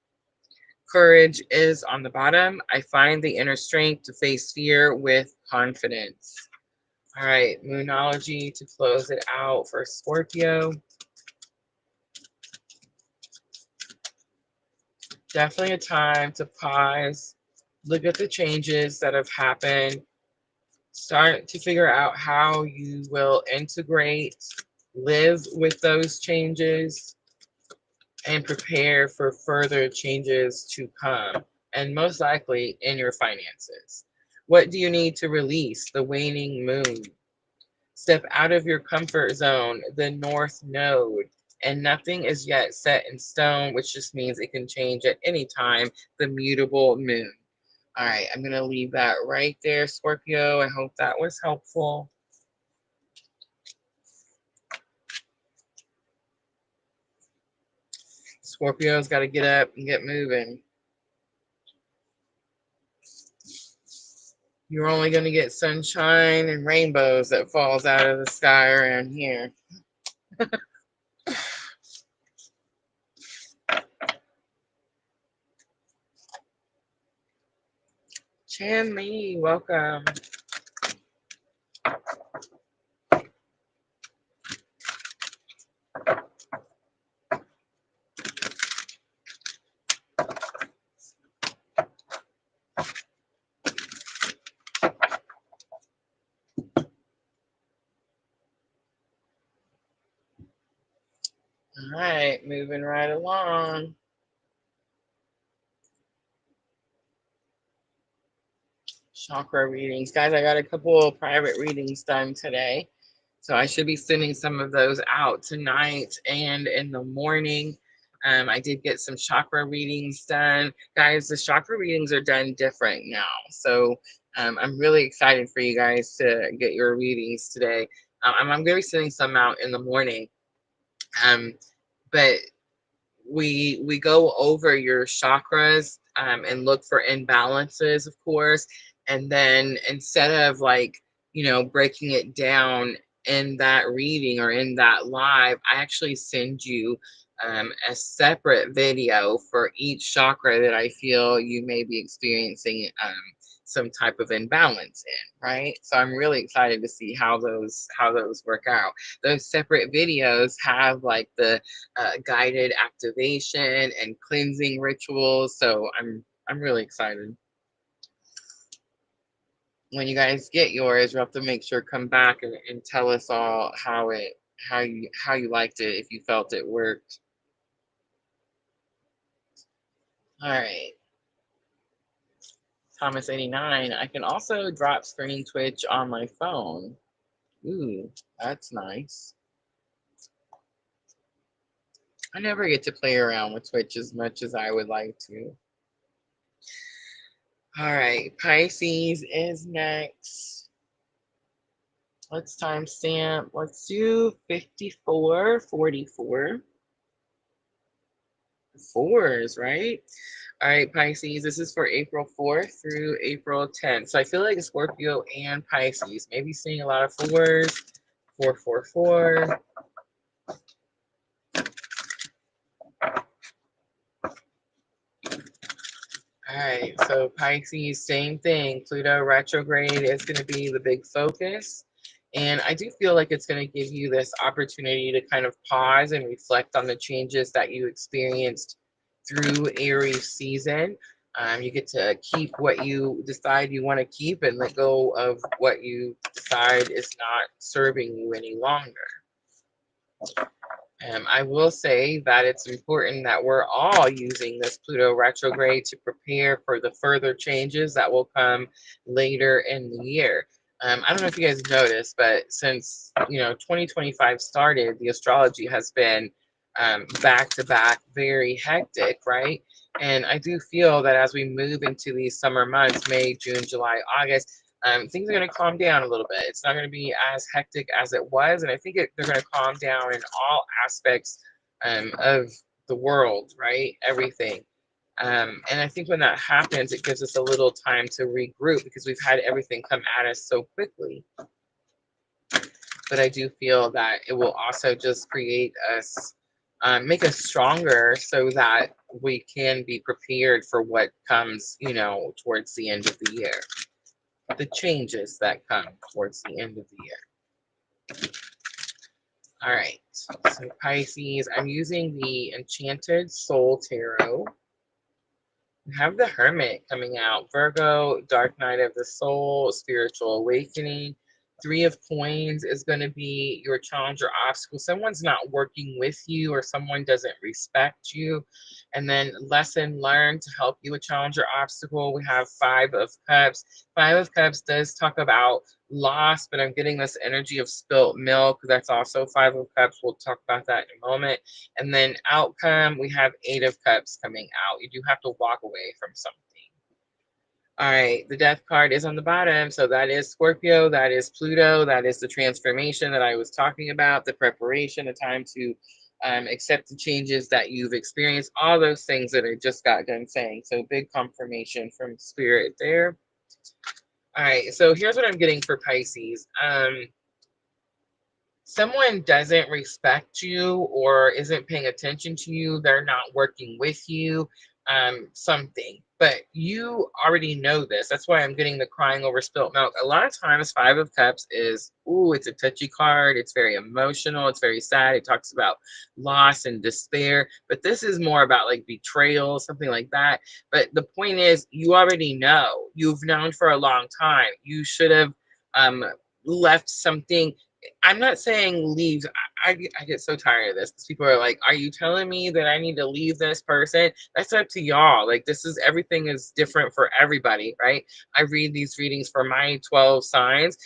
Courage is on the bottom. I find the inner strength to face fear with confidence. All right, Moonology to close it out for Scorpio. Definitely a time to pause, look at the changes that have happened, start to figure out how you will integrate, live with those changes, and prepare for further changes to come, and most likely in your finances. What do you need to release? The waning moon. Step out of your comfort zone, the North Node. And nothing is yet set in stone, which just means it can change at any time, the mutable moon. All right, I'm going to leave that right there, Scorpio. I hope that was helpful. Scorpio's got to get up and get moving. You're only going to get sunshine and rainbows that falls out of the sky around here. Chan Lee, welcome. All right, moving right along. Chakra readings. Guys, I got a couple of private readings done today. So I should be sending some of those out tonight and in the morning. I did get some chakra readings done. Guys, the chakra readings are done different now. So I'm really excited for you guys to get your readings today. I'm going to be sending some out in the morning. But we go over your chakras and look for imbalances, of course. And then instead of like, breaking it down in that reading or in that live, I actually send you a separate video for each chakra that I feel you may be experiencing some type of imbalance in, right? So I'm really excited to see how those work out. Those separate videos have like the guided activation and cleansing rituals. So I'm really excited. When you guys get yours, you'll have to make sure come back and tell us all how you liked it, if you felt it worked. All right. Thomas 89. I can also drop screen Twitch on my phone. Ooh, that's nice. I never get to play around with Twitch as much as I would like to. All right, Pisces is next. Let's timestamp. Let's do 5444. Fours, right? All right, Pisces, this is for April 4th through April 10th. So I feel like Scorpio and Pisces, maybe seeing a lot of fours, 444. All right, so Pisces, same thing. Pluto retrograde is going to be the big focus. And I do feel like it's going to give you this opportunity to kind of pause and reflect on the changes that you experienced through Aries season. You get to keep what you decide you want to keep and let go of what you decide is not serving you any longer. I will say that it's important that we're all using this Pluto retrograde to prepare for the further changes that will come later in the year. I don't know if you guys noticed, but since 2025 started, the astrology has been back to back, very hectic, right? And I do feel that as we move into these summer months, May, June, July, August, things are going to calm down a little bit. It's not going to be as hectic as it was. And I think they're going to calm down in all aspects of the world, right? Everything. And I think when that happens, it gives us a little time to regroup because we've had everything come at us so quickly. But I do feel that it will also just create us, make us stronger so that we can be prepared for what comes, towards the end of the year. The changes that come towards the end of the year. All right, so Pisces, I'm using the Enchanted Soul Tarot. We have the Hermit coming out. Virgo, Dark Night of the Soul, Spiritual Awakening. Three of Coins is going to be your challenge or obstacle. Someone's not working with you or someone doesn't respect you. And then lesson learned to help you with challenge or obstacle. We have Five of Cups. Five of Cups does talk about loss, but I'm getting this energy of spilt milk. That's also Five of Cups. We'll talk about that in a moment. And then outcome, we have Eight of Cups coming out. You do have to walk away from something. All right, the Death card is on the bottom. So that is Scorpio, that is Pluto, that is the transformation that I was talking about, the preparation, the time to accept the changes that you've experienced, all those things that I just got done saying. So big confirmation from Spirit there. All right, so here's what I'm getting for Pisces. Someone doesn't respect you or isn't paying attention to you, they're not working with you, something. But you already know this. That's why I'm getting the crying over spilt milk. A lot of times, Five of Cups is, ooh, it's a touchy card. It's very emotional. It's very sad. It talks about loss and despair. But this is more about like betrayal, something like that. But the point is, you already know. You've known for a long time. You should have left something. I'm not saying leave. I get so tired of this because people are like, are you telling me that I need to leave this person? That's up to y'all. Like, everything is different for everybody, right? I read these readings for my 12 signs.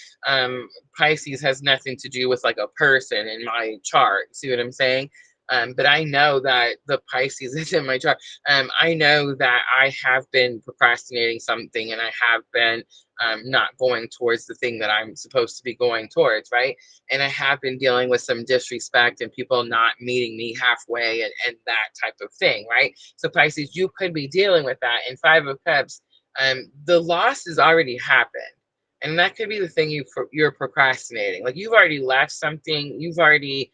Pisces has nothing to do with like a person in my chart. See what I'm saying? But I know that the Pisces is in my chart. I know that I have been procrastinating something and I have been not going towards the thing that I'm supposed to be going towards, right? And I have been dealing with some disrespect and people not meeting me halfway and that type of thing, right? So Pisces, you could be dealing with that. In Five of Cups, the loss has already happened. And that could be the thing you're procrastinating. Like you've already left something, you've already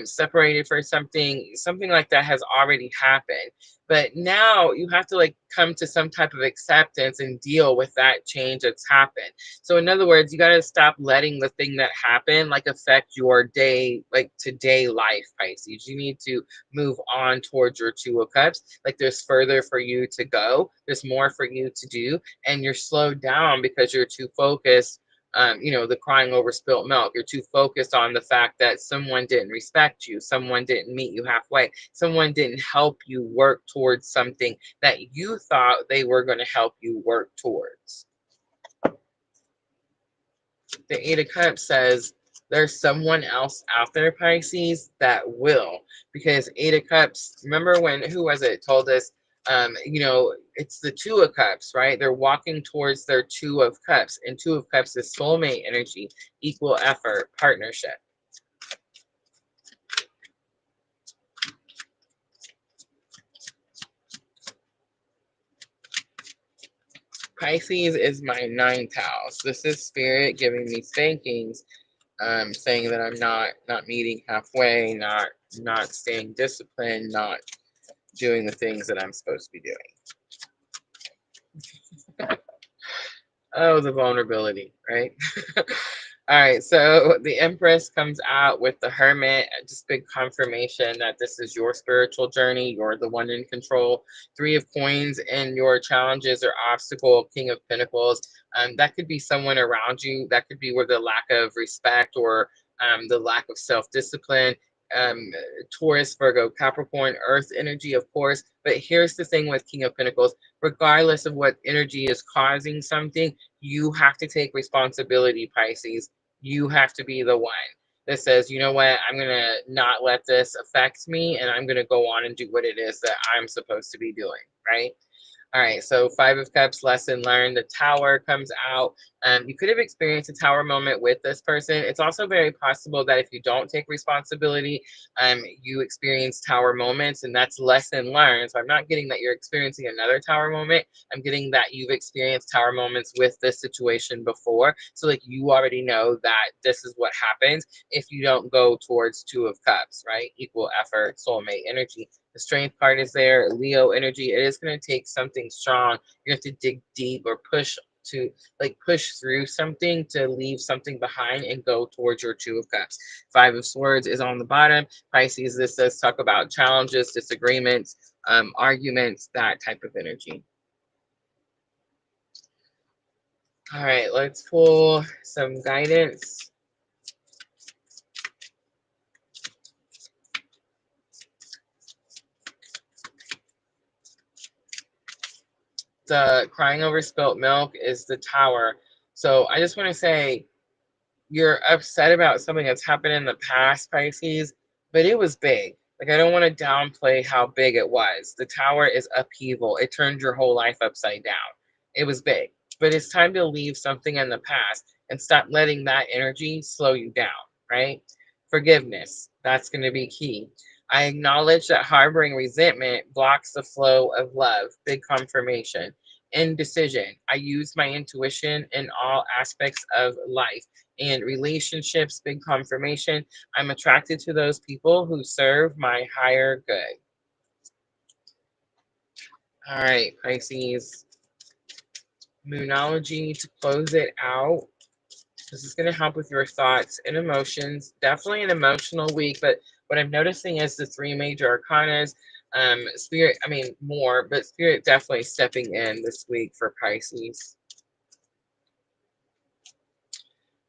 separated for something like that has already happened. But now you have to like come to some type of acceptance and deal with that change that's happened. So in other words, you got to stop letting the thing that happened like affect your day, like today life, Pisces. You need to move on towards your Two of Cups. Like there's further for you to go. There's more for you to do. And you're slowed down because you're too focused. The crying over spilt milk. You're too focused on the fact that someone didn't respect you, someone didn't meet you halfway, someone didn't help you work towards something that you thought they were going to help you work towards. The Eight of Cups says there's someone else out there, Pisces, that will. Because Eight of Cups, remember who was it, told us, it's the Two of Cups, right? They're walking towards their Two of Cups. And Two of Cups is soulmate energy, equal effort, partnership. Pisces is my ninth house. This is spirit giving me spankings, saying that I'm not meeting halfway, not staying disciplined, not doing the things that I'm supposed to be doing. Oh, the vulnerability, right? All right, so the Empress comes out with the Hermit, just big confirmation that this is your spiritual journey. You're the one in control. Three of Coins and your challenges or obstacle, King of Pentacles. That could be someone around you. That could be where the lack of respect or the lack of self-discipline. Um, Taurus, Virgo, Capricorn, Earth energy, of course. But here's the thing with King of Pentacles. Regardless of what energy is causing something, you have to take responsibility, Pisces. You have to be the one that says, you know what, I'm going to not let this affect me, and I'm going to go on and do what it is that I'm supposed to be doing, right? All right, so Five of Cups, lesson learned. The Tower comes out. You could have experienced a Tower moment with this person. It's also very possible that if you don't take responsibility, you experience Tower moments, and that's lesson learned. So I'm not getting that you're experiencing another Tower moment. I'm getting that you've experienced Tower moments with this situation before. So like you already know that this is what happens if you don't go towards Two of Cups, right? Equal effort, soulmate energy. The Strength card is there, Leo energy. It is going to take something strong. You have to dig deep or push through something to leave something behind and go towards your Two of Cups. Five of Swords is on the bottom. Pisces, this does talk about challenges, disagreements, arguments, that type of energy. All right, let's pull some guidance. The crying over spilt milk is the Tower. So I just want to say, you're upset about something that's happened in the past, Pisces, but it was big. Like, I don't want to downplay how big it was. The Tower is upheaval. It turned your whole life upside down. It was big, but it's time to leave something in the past and stop letting that energy slow you down, right? Forgiveness, that's going to be key. I acknowledge that harboring resentment blocks the flow of love. Big confirmation. Indecision. I use my intuition in all aspects of life and relationships. Big confirmation. I'm attracted to those people who serve my higher good. All right, Pisces. Moonology to close it out. This is going to help with your thoughts and emotions. Definitely an emotional week, but what I'm noticing is the three major arcanas. Spirit, I mean more, but Spirit definitely stepping in this week for Pisces.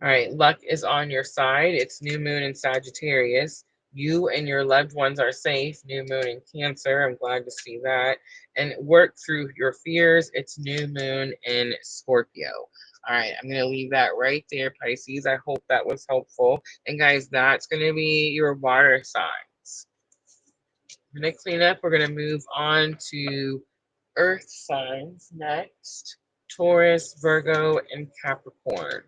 All right, luck is on your side. It's new moon in Sagittarius. You and your loved ones are safe. New moon in Cancer. I'm glad to see that. And work through your fears. It's new moon in Scorpio. All right, I'm going to leave that right there, Pisces. I hope that was helpful. And guys, that's going to be your water signs. I'm going to clean up. We're going to move on to earth signs next. Taurus, Virgo, and Capricorn.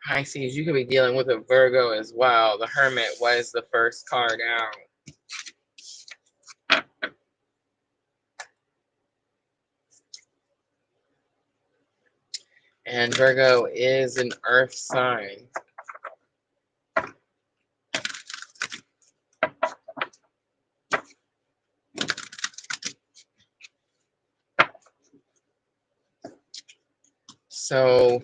Pisces, you could be dealing with a Virgo as well. The Hermit was the first card out. And Virgo is an earth sign. So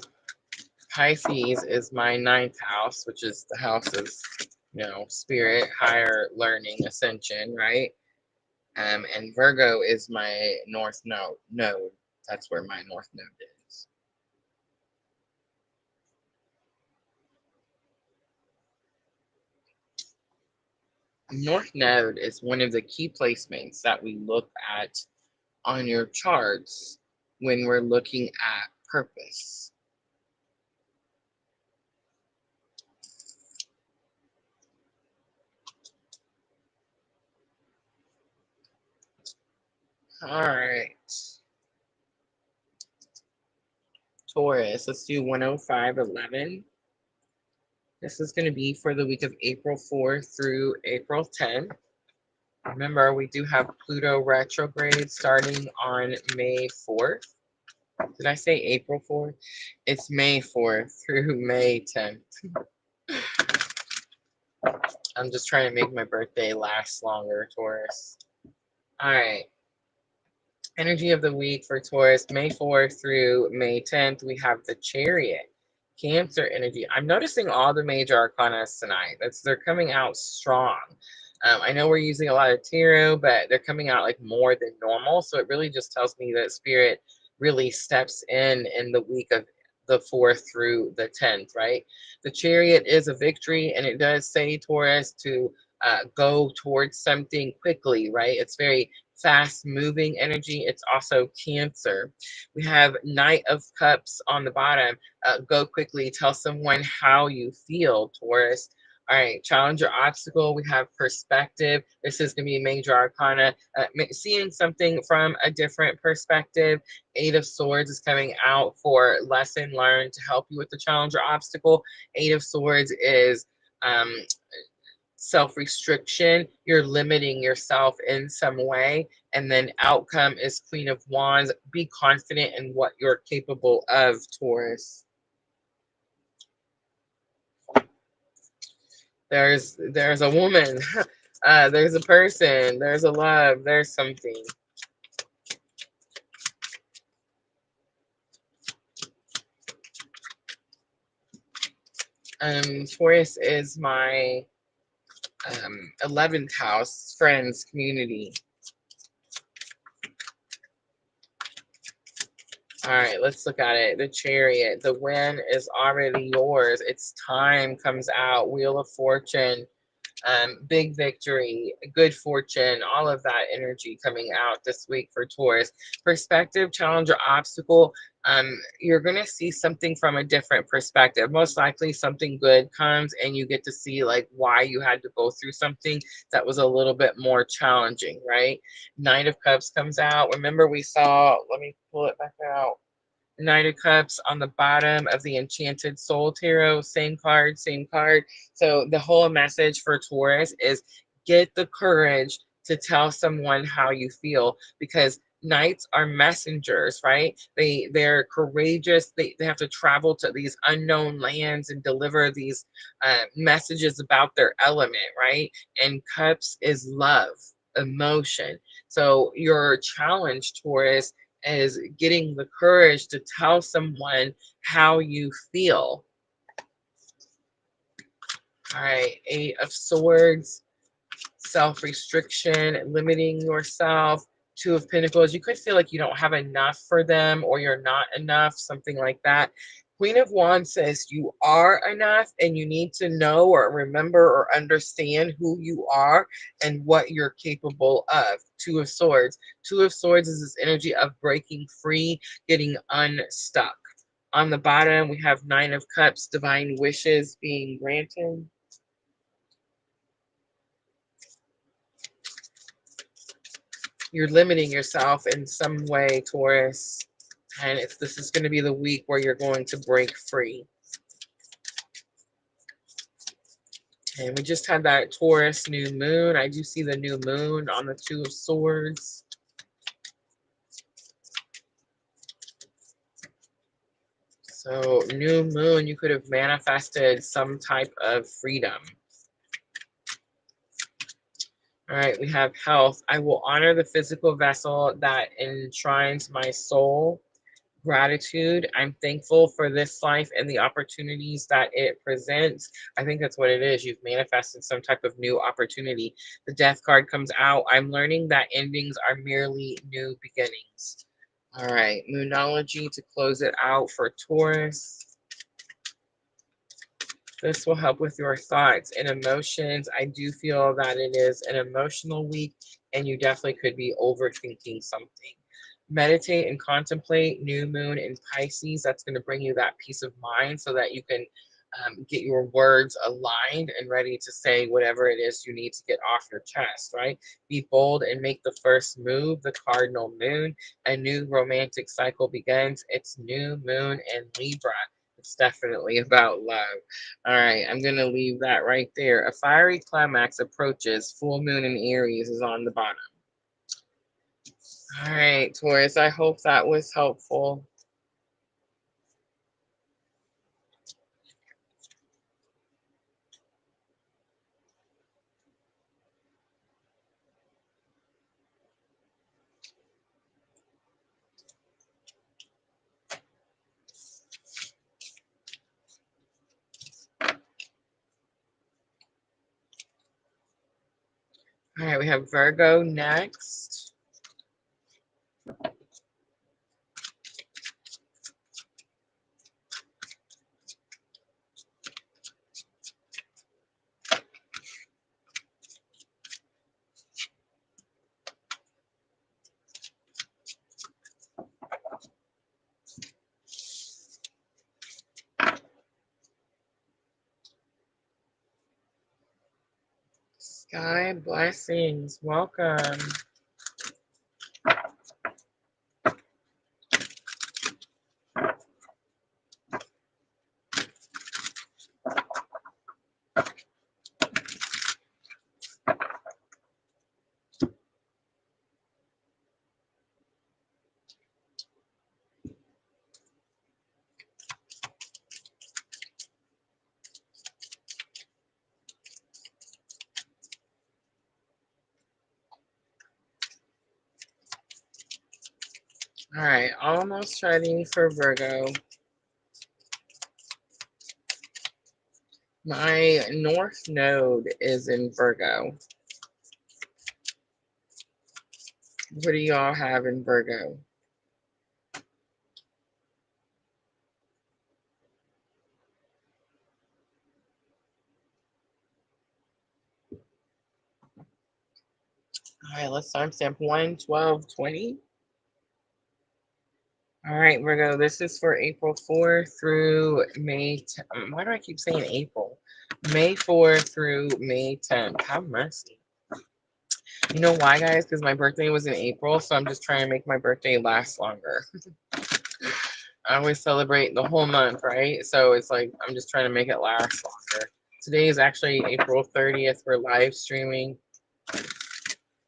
Pisces is my ninth house, which is the house of, spirit, higher learning, ascension, right? And Virgo is my north node. That's where my north node is. North Node is one of the key placements that we look at on your charts when we're looking at purpose. All right. Taurus, let's do 105.11. This is going to be for the week of April 4th through April 10th. Remember, we do have Pluto retrograde starting on May 4th. Did I say April 4th? It's May 4th through May 10th. I'm just trying to make my birthday last longer, Taurus. All right. Energy of the week for Taurus, May 4th through May 10th, we have the Chariot. Cancer energy. I'm noticing all the major arcana tonight. They're coming out strong. I know we're using a lot of tarot, but they're coming out like more than normal. So it really just tells me that Spirit really steps in the week of the 4th through the 10th, right? The Chariot is a victory, and it does say, Taurus, to go towards something quickly, right? It's very fast moving energy. It's also Cancer. We have Knight of Cups on the bottom. Go quickly, tell someone how you feel, Taurus. All right, challenge or obstacle. We have perspective. This is going to be a major arcana. Seeing something from a different perspective. Eight of Swords is coming out for lesson learned to help you with the challenge or obstacle. Eight of Swords is self-restriction. You're limiting yourself in some way. And then outcome is Queen of Wands. Be confident in what you're capable of, Taurus. There's a woman. There's a person. There's a love. There's something. Taurus is my 11th house, friends, community. All right, let's look at it. The Chariot. The win is already yours. It's time comes out. Wheel of Fortune. Big victory, good fortune, all of that energy coming out this week for Taurus. Perspective, challenge, or obstacle. You're going to see something from a different perspective. Most likely something good comes and you get to see like why you had to go through something that was a little bit more challenging, right? Knight of Cups comes out. Remember we saw, let me pull it back out. Knight of Cups on the bottom of the Enchanted Soul Tarot. Same card, same card. So the whole message for Taurus is get the courage to tell someone how you feel, because knights are messengers, right? They're courageous. They have to travel to these unknown lands and deliver these messages about their element, right? And cups is love, emotion. So your challenge, Taurus, is getting the courage to tell someone how you feel. All right, Eight of Swords, self-restriction, limiting yourself. Two of Pentacles, you could feel like you don't have enough for them or you're not enough, something like that. Queen of Wands says you are enough and you need to know or remember or understand who you are and what you're capable of. Two of Swords. Two of Swords is this energy of breaking free, getting unstuck. On the bottom, we have Nine of Cups, divine wishes being granted. You're limiting yourself in some way, Taurus. And this is going to be the week where you're going to break free. And we just had that Taurus new moon. I do see the new moon on the Two of Swords. So new moon, you could have manifested some type of freedom. All right, we have health. I will honor the physical vessel that enshrines my soul. Gratitude. I'm thankful for this life and the opportunities that it presents. I think that's what it is. You've manifested some type of new opportunity. The Death card comes out. I'm learning that endings are merely new beginnings. All right, Moonology to close it out for Taurus. This will help with your thoughts and emotions. I do feel that it is an emotional week and you definitely could be overthinking something. Meditate and contemplate new moon in Pisces. That's going to bring you that peace of mind so that you can get your words aligned and ready to say whatever it is you need to get off your chest, right? Be bold and make the first move, the cardinal moon. A new romantic cycle begins. It's new moon in Libra. It's definitely about love. All right, I'm going to leave that right there. A fiery climax approaches. Full moon in Aries is on the bottom. All right, Taurus, I hope that was helpful. All right, we have Virgo next. Sky blessings, welcome. All right, almost ready for Virgo. My North Node is in Virgo. What do y'all have in Virgo? All right, let's timestamp 1/12/20. All right, Virgo, this is for April 4th through May 10th. Why do I keep saying April? May 4th through May 10th. Have mercy. You know why, guys? Because my birthday was in April, so I'm just trying to make my birthday last longer. I always celebrate the whole month, right? So it's like I'm just trying to make it last longer. Today is actually April 30th. We're live streaming.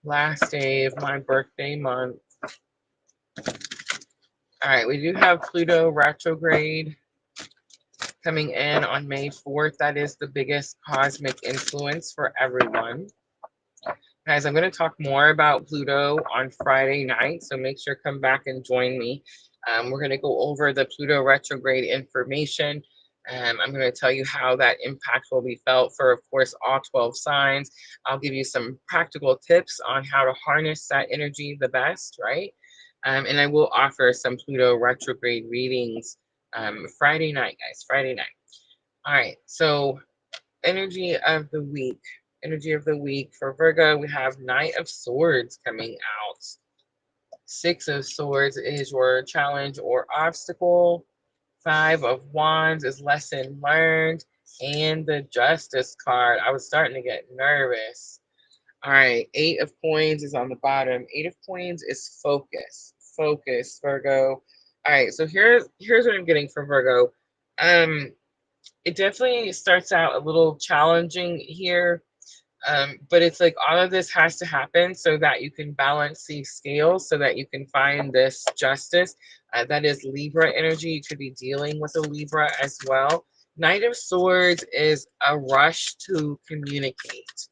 Last day of my birthday month. All right, we do have Pluto retrograde coming in on May 4th. That is the biggest cosmic influence for everyone. Guys, I'm going to talk more about Pluto on Friday night, so make sure to come back and join me. We're going to go over the Pluto retrograde information. I'm going to tell you how that impact will be felt for, of course, all 12 signs. I'll give you some practical tips on how to harness that energy the best, right? And I will offer some Pluto retrograde readings Friday night, guys, Friday night. All right, so energy of the week. Energy of the week for Virgo, we have Knight of Swords coming out. Six of Swords is your challenge or obstacle. Five of Wands is lesson learned. And the Justice card. I was starting to get nervous. All right, Eight of Coins is on the bottom. Eight of Coins is focus. Focus, Virgo. All right, so here's what I'm getting for Virgo. It definitely starts out a little challenging here, but it's like all of this has to happen so that you can balance these scales, so that you can find this justice. That is Libra energy. You could be dealing with a Libra as well. Knight of Swords is a rush to communicate.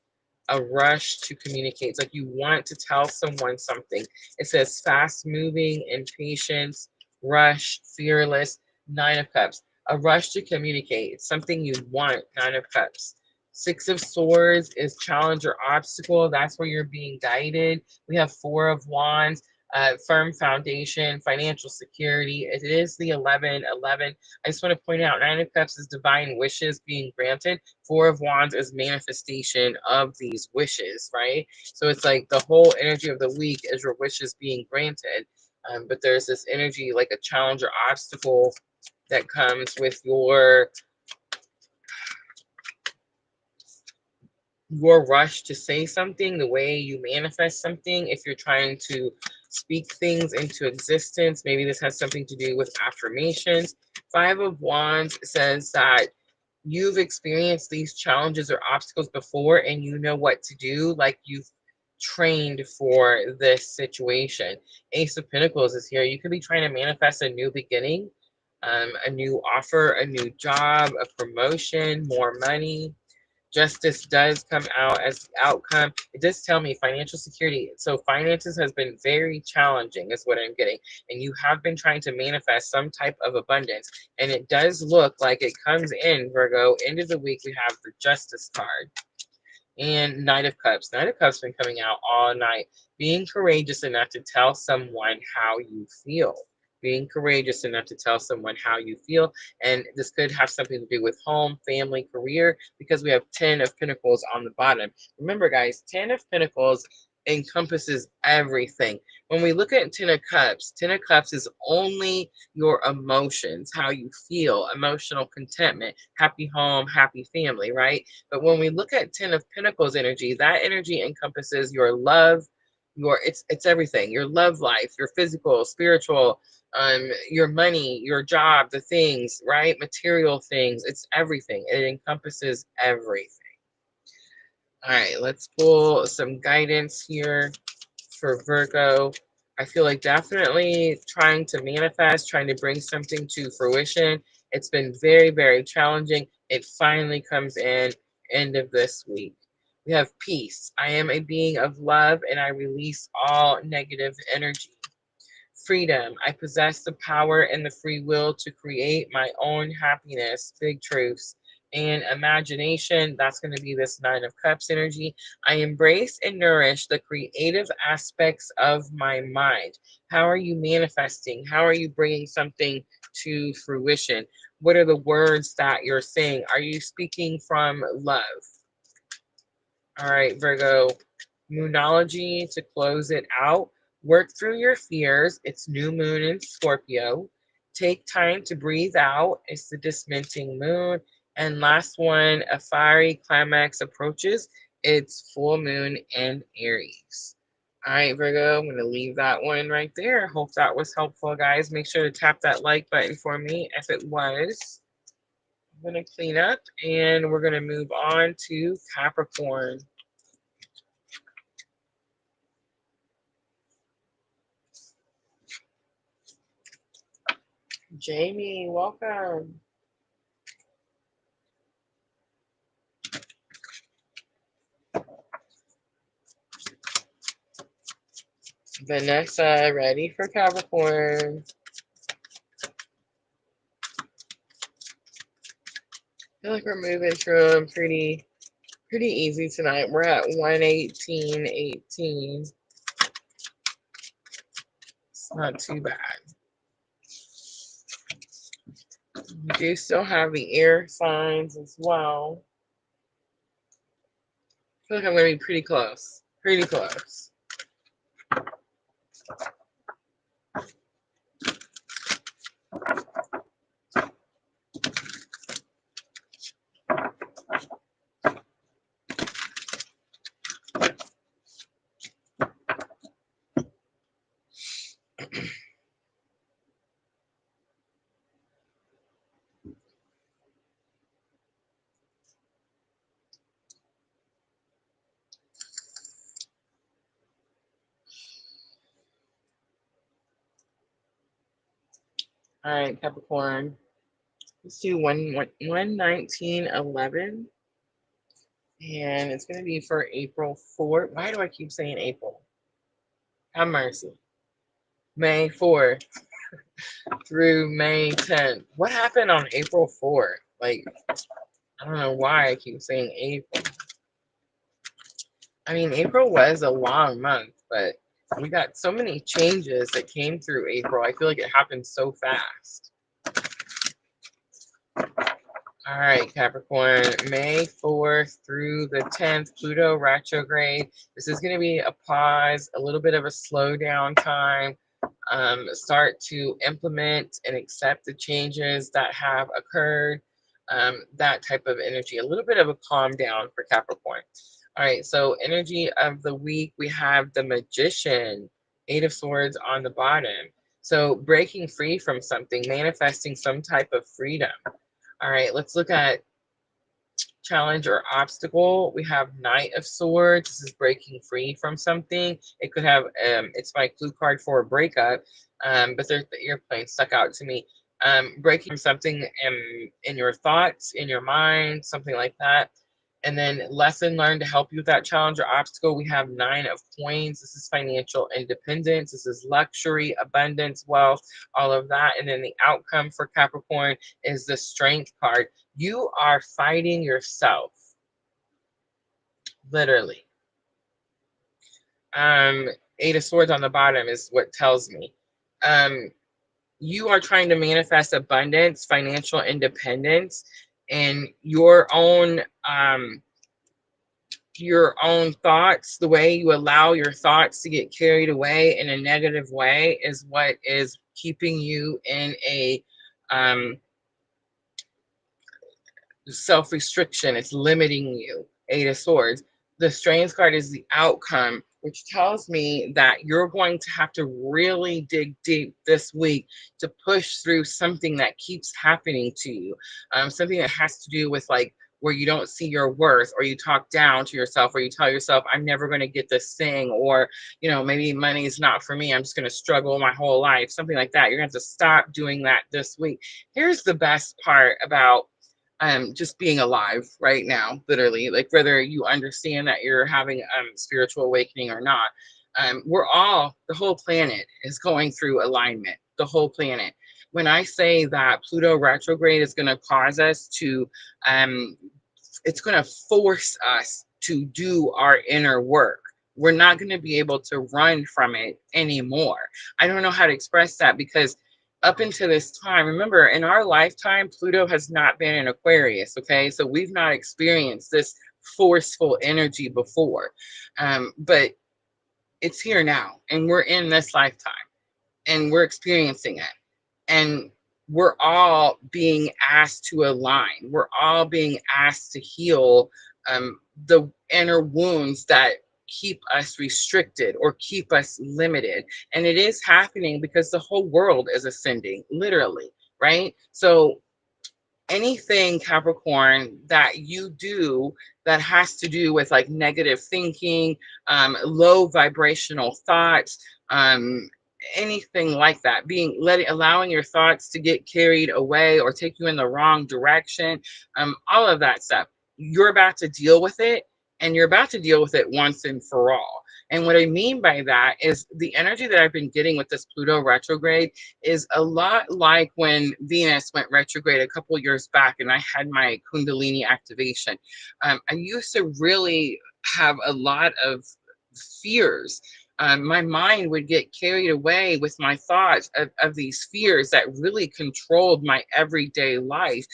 A rush to communicate. It's like you want to tell someone something. It says fast moving, impatience, rush, fearless. Nine of Cups. A rush to communicate. It's something you want. Nine of Cups. Six of Swords is challenge or obstacle. That's where you're being guided. We have Four of Wands. firm foundation, financial security. It is the 11:11. I just want to point out 9 of Cups is divine wishes being granted. 4 of Wands is manifestation of these wishes, right? So it's like the whole energy of the week is your wishes being granted. But there's this energy like a challenge or obstacle that comes with your rush to say something, the way you manifest something. If you're trying to speak things into existence, maybe this has something to do with affirmations. 5 of Wands says that you've experienced these challenges or obstacles before and you know what to do, like you've trained for this situation. Ace of Pentacles is here. You could be trying to manifest a new beginning, a new offer, a new job, a promotion, more money. Justice does come out as the outcome. It does tell me financial security. So finances has been very challenging is what I'm getting. And you have been trying to manifest some type of abundance. And it does look like it comes in, Virgo. End of the week, we have the Justice card. And Knight of Cups. Knight of Cups been coming out all night. Being courageous enough to tell someone how you feel. Being courageous enough to tell someone how you feel. And this could have something to do with home, family, career, because we have 10 of Pentacles on the bottom. Remember, guys, 10 of Pentacles encompasses everything. When we look at 10 of Cups is only your emotions, how you feel, emotional contentment, happy home, happy family, right? But when we look at 10 of Pentacles energy, that energy encompasses your love, it's everything. Your love life, your physical, spiritual, your money, your job, the things, right? Material things. It's everything. It encompasses everything. All right, let's pull some guidance here for Virgo. I feel like definitely trying to manifest, trying to bring something to fruition. It's been very, very challenging. It finally comes in end of this week. We have peace. I am a being of love and I release all negative energy. Freedom. I possess the power and the free will to create my own happiness. Big truths. And imagination. That's going to be this 9 of Cups energy. I embrace and nourish the creative aspects of my mind. How are you manifesting? How are you bringing something to fruition? What are the words that you're saying? Are you speaking from love? All right, Virgo. Moonology to close it out. Work through your fears. It's new moon in Scorpio. Take time to breathe out. It's the disminting moon. And last one, a fiery climax approaches. It's full moon in Aries. All right, Virgo, I'm going to leave that one right there. Hope that was helpful, guys. Make sure to tap that like button for me if it was. I'm going to clean up and we're going to move on to Capricorn. Jamie, welcome. Vanessa, ready for Capricorn. I feel like we're moving through them pretty easy tonight. We're at 118.18. It's not too bad. We do still have the air signs as well. I feel like I'm going to be pretty close. Pretty close. All right, Capricorn. Let's do 119.11. And it's going to be for April 4th. Why do I keep saying April? Have mercy. May 4th through May 10th. What happened on April 4th? Like, I don't know why I keep saying April. I mean, April was a long month, but We got so many changes that came through April. I feel like it happened so fast. All right, Capricorn, May 4th through the 10th, Pluto retrograde. This is going to be a pause, a little bit of a slowdown time. Start to implement and accept the changes that have occurred. That type of energy, a little bit of a calm down for Capricorn. All right, so energy of the week, we have the Magician, Eight of Swords on the bottom. So breaking free from something, manifesting some type of freedom. All right, let's look at challenge or obstacle. We have Knight of Swords. This is breaking free from something. It could have, it's my clue card for a breakup, but there's the airplane stuck out to me. Breaking from something in your thoughts, in your mind, something like that. And then lesson learned to help you with that challenge or obstacle. We have Nine of Coins. This is financial independence. This is luxury, abundance, wealth, all of that. And then the outcome for Capricorn is the Strength card. You are fighting yourself, literally. Eight of Swords on the bottom is what tells me. You are trying to manifest abundance, financial independence, and your own thoughts. The way you allow your thoughts to get carried away in a negative way is what is keeping you in a self-restriction. It's limiting you. Eight of Swords. The Strength card is the outcome, which tells me that you're going to have to really dig deep this week to push through something that keeps happening to you. Something that has to do with like where you don't see your worth, or you talk down to yourself, or you tell yourself, I'm never going to get this thing, or, you know, maybe money is not for me. I'm just going to struggle my whole life, something like that. You're going to have to stop doing that this week. Here's the best part about just being alive right now, literally, like whether you understand that you're having spiritual awakening or not. The whole planet is going through alignment, the whole planet. When I say that Pluto retrograde is going to cause us to, it's going to force us to do our inner work. We're not going to be able to run from it anymore. I don't know how to express that, because up until this time, remember, in our lifetime, Pluto has not been in Aquarius, okay? So we've not experienced this forceful energy before. But it's here now, and we're in this lifetime, and we're experiencing it. And we're all being asked to align. We're all being asked to heal the inner wounds that keep us restricted or keep us limited. And it is happening because the whole world is ascending, literally, right? So anything, Capricorn, that you do that has to do with like negative thinking, low vibrational thoughts, anything like that, allowing your thoughts to get carried away or take you in the wrong direction, all of that stuff, you're about to deal with it, and you're about to deal with it once and for all. And what I mean by that is the energy that I've been getting with this Pluto retrograde is a lot like when Venus went retrograde a couple years back and I had my Kundalini activation. I used to really have a lot of fears. My mind would get carried away with my thoughts of these fears that really controlled my everyday life.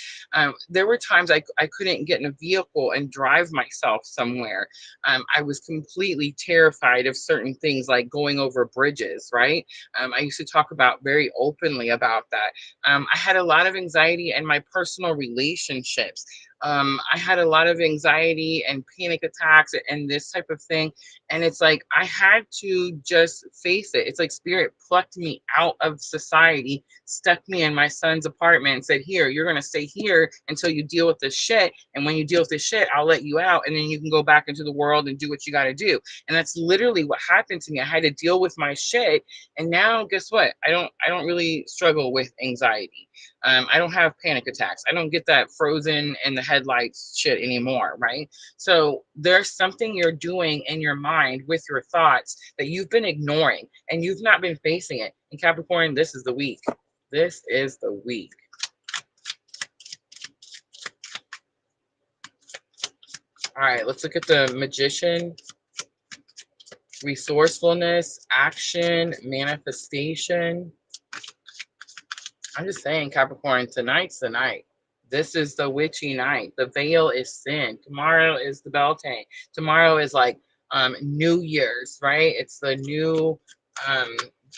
There were times I couldn't get in a vehicle and drive myself somewhere. I was completely terrified of certain things like going over bridges, right? I used to talk about very openly about that. I had a lot of anxiety in my personal relationships. I had a lot of anxiety and panic attacks and this type of thing. And it's like, I had to just face it. It's like spirit plucked me out of society, stuck me in my son's apartment and said, here, you're going to stay here until you deal with this shit. And when you deal with this shit, I'll let you out. And then you can go back into the world and do what you got to do. And that's literally what happened to me. I had to deal with my shit. And now guess what? I don't really struggle with anxiety. I don't have panic attacks. I don't get that frozen in the headlights shit anymore, right? So there's something you're doing in your mind with your thoughts that you've been ignoring and you've not been facing it. And Capricorn, this is the week. This is the week. All right, let's look at the Magician. resourcefulness, action, manifestation. I'm just saying, Capricorn, tonight's the night. This is the witchy night. The veil is thin. Tomorrow is the Beltane. Tomorrow is like New Year's, right? It's the new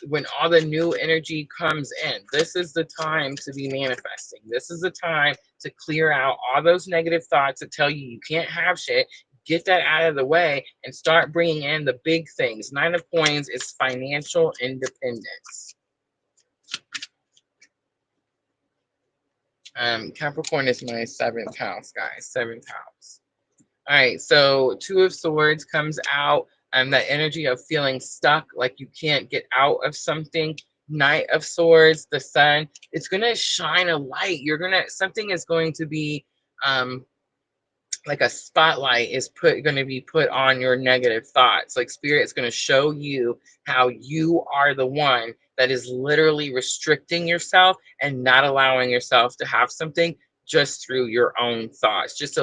when all the new energy comes in. This is the time to be manifesting. This is the time to clear out all those negative thoughts that tell you you can't have shit. Get that out of the way and start bringing in the big things. Nine of Coins is financial independence. Capricorn is my 7th house, guys. 7th house. All right, so Two of Swords comes out. That energy of feeling stuck, like you can't get out of something. Knight of Swords, the Sun. It's gonna shine a light. Something is going to be like a spotlight is going to be put on your negative thoughts. Like Spirit's going to show you how you are the one that is literally restricting yourself and not allowing yourself to have something just through your own thoughts. Just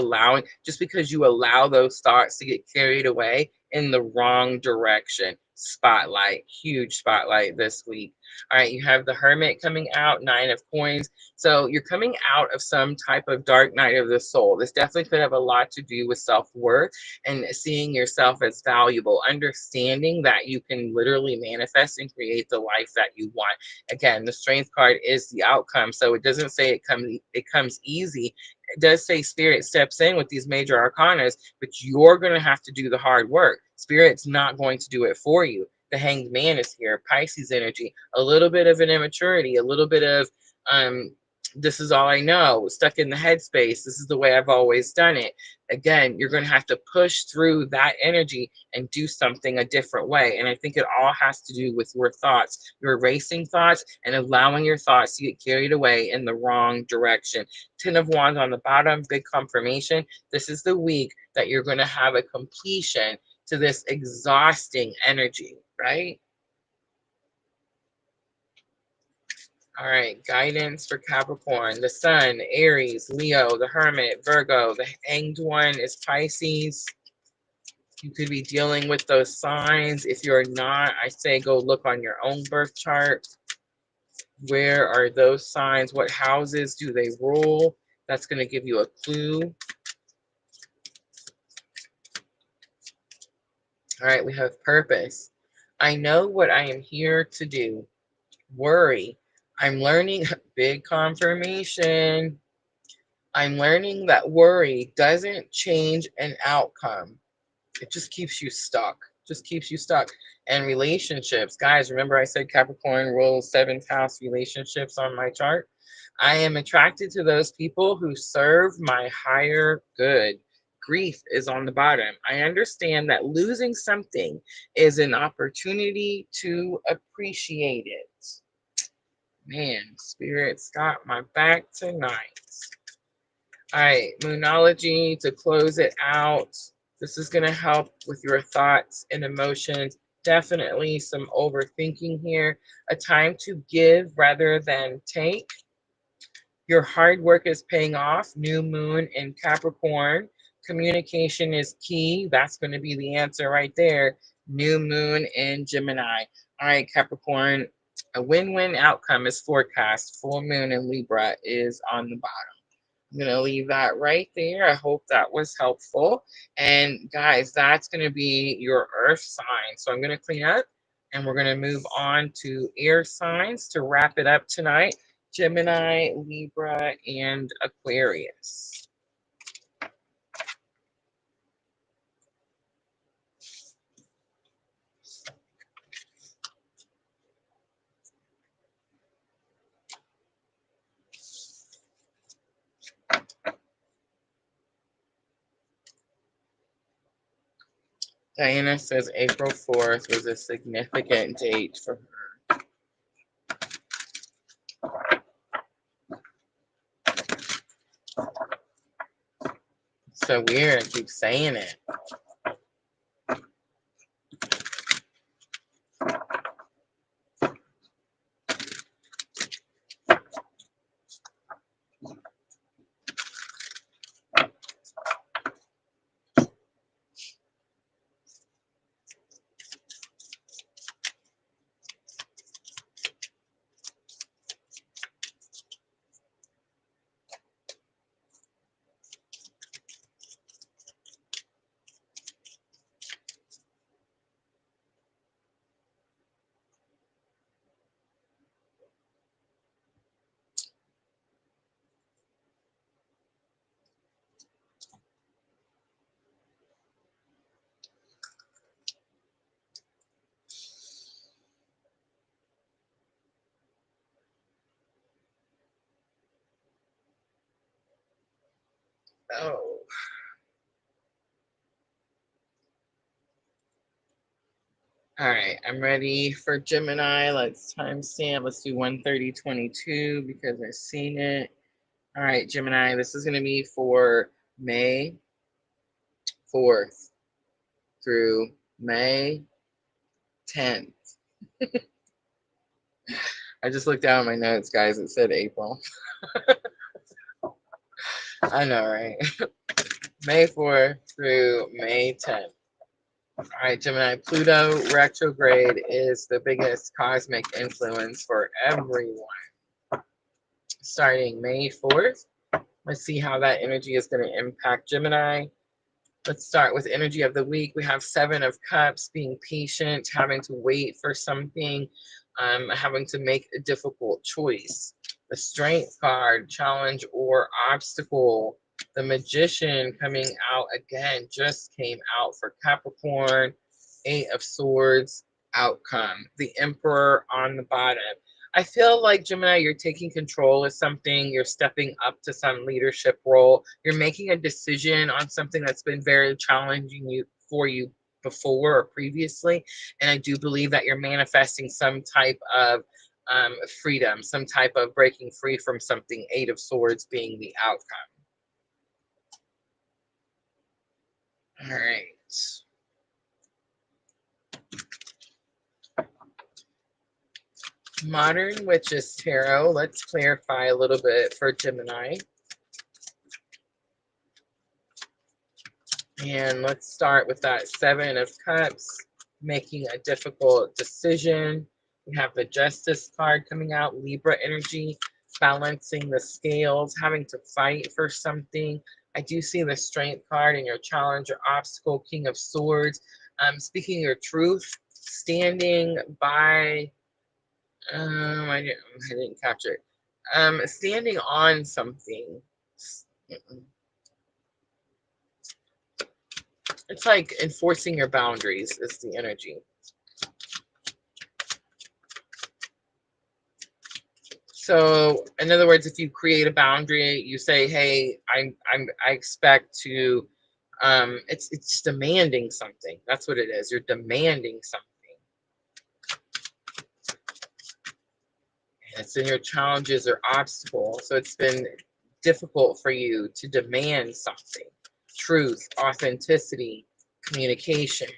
because you allow those thoughts to get carried away in the wrong direction. Spotlight, huge spotlight this week. All right, you have the Hermit coming out, 9 of Coins. So you're coming out of some type of dark night of the soul. This definitely could have a lot to do with self-worth and seeing yourself as valuable, understanding that you can literally manifest and create the life that you want. Again, the Strength card is the outcome. So it doesn't say it comes easy. It does say Spirit steps in with these major arcanas, but you're going to have to do the hard work. Spirit's not going to do it for you. The Hanged Man is here, Pisces energy, a little bit of an immaturity, a little bit of this is all I know, stuck in the headspace. This is the way I've always done it. Again, you're going to have to push through that energy and do something a different way. And I think it all has to do with your thoughts, your racing thoughts, and allowing your thoughts to get carried away in the wrong direction. 10 of Wands on the bottom, big confirmation. This is the week that you're going to have a completion to this exhausting energy, right? All right, guidance for Capricorn. The Sun, Aries, Leo, the Hermit, Virgo. The Hanged One is Pisces. You could be dealing with those signs. If you're not, I say go look on your own birth chart. Where are those signs? What houses do they rule? That's going to give you a clue. All right, we have purpose. I know what I am here to do. Worry. I'm learning, big confirmation. I'm learning that worry doesn't change an outcome. It just keeps you stuck. Just keeps you stuck. And relationships. Guys, remember I said Capricorn rules 7th house relationships on my chart? I am attracted to those people who serve my higher good. Grief is on the bottom. I understand that losing something is an opportunity to appreciate it. Man, Spirit's got my back tonight. All right, Moonology to close it out. This is going to help with your thoughts and emotions. Definitely some overthinking here. A time to give rather than take. Your hard work is paying off. New moon in Capricorn. Communication is key. That's going to be the answer right there. New moon in Gemini. All right, Capricorn. A win-win outcome is forecast. Full moon in Libra is on the bottom. I'm going to leave that right there. I hope that was helpful. And guys, that's going to be your earth sign. So I'm going to clean up and we're going to move on to air signs to wrap it up tonight. Gemini, Libra, and Aquarius. Diana says April 4th was a significant date for her. So weird. I keep saying it. Oh. All right, I'm ready for Gemini. Let's timestamp. Let's do 1:30:22 because I've seen it. All right, Gemini, this is going to be for May 4th through May 10th. I just looked down at my notes, guys. It said April. I know, right? May 4th through May 10th. All right, Gemini, Pluto retrograde is the biggest cosmic influence for everyone. Starting May 4th, let's see how that energy is going to impact Gemini. Let's start with energy of the week. We have Seven of Cups, being patient, having to wait for something, having to make a difficult choice. The Strength card, challenge or obstacle. The Magician coming out again, just came out for Capricorn. Eight of Swords, outcome. The Emperor on the bottom. I feel like, Gemini, you're taking control of something. You're stepping up to some leadership role. You're making a decision on something that's been very challenging for you before or previously. And I do believe that you're manifesting some type of freedom, some type of breaking free from something. Eight of Swords being the outcome. All right. Modern Witches Tarot. Let's clarify a little bit for Gemini. And let's start with that Seven of Cups, making a difficult decision. We have the Justice card coming out, Libra energy, balancing the scales, having to fight for something. I do see the Strength card in your challenge or obstacle, King of Swords. Speaking your truth, standing by, I didn't capture it. Standing on something. It's like enforcing your boundaries is the energy. So, in other words, if you create a boundary, you say, "Hey, I expect to." It's demanding something. That's what it is. You're demanding something. And it's in your challenges or obstacles. So it's been difficult for you to demand something. Truth, authenticity, communication.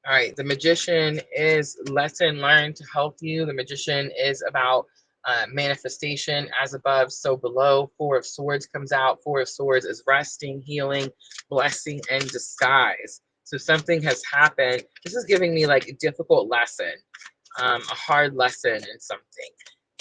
All right, the Magician is lesson learned to help you. The Magician is about manifestation, as above, so below. Four of Swords comes out. Four of Swords is resting, healing, blessing, and disguise. So something has happened. This is giving me like a difficult lesson, a hard lesson in something.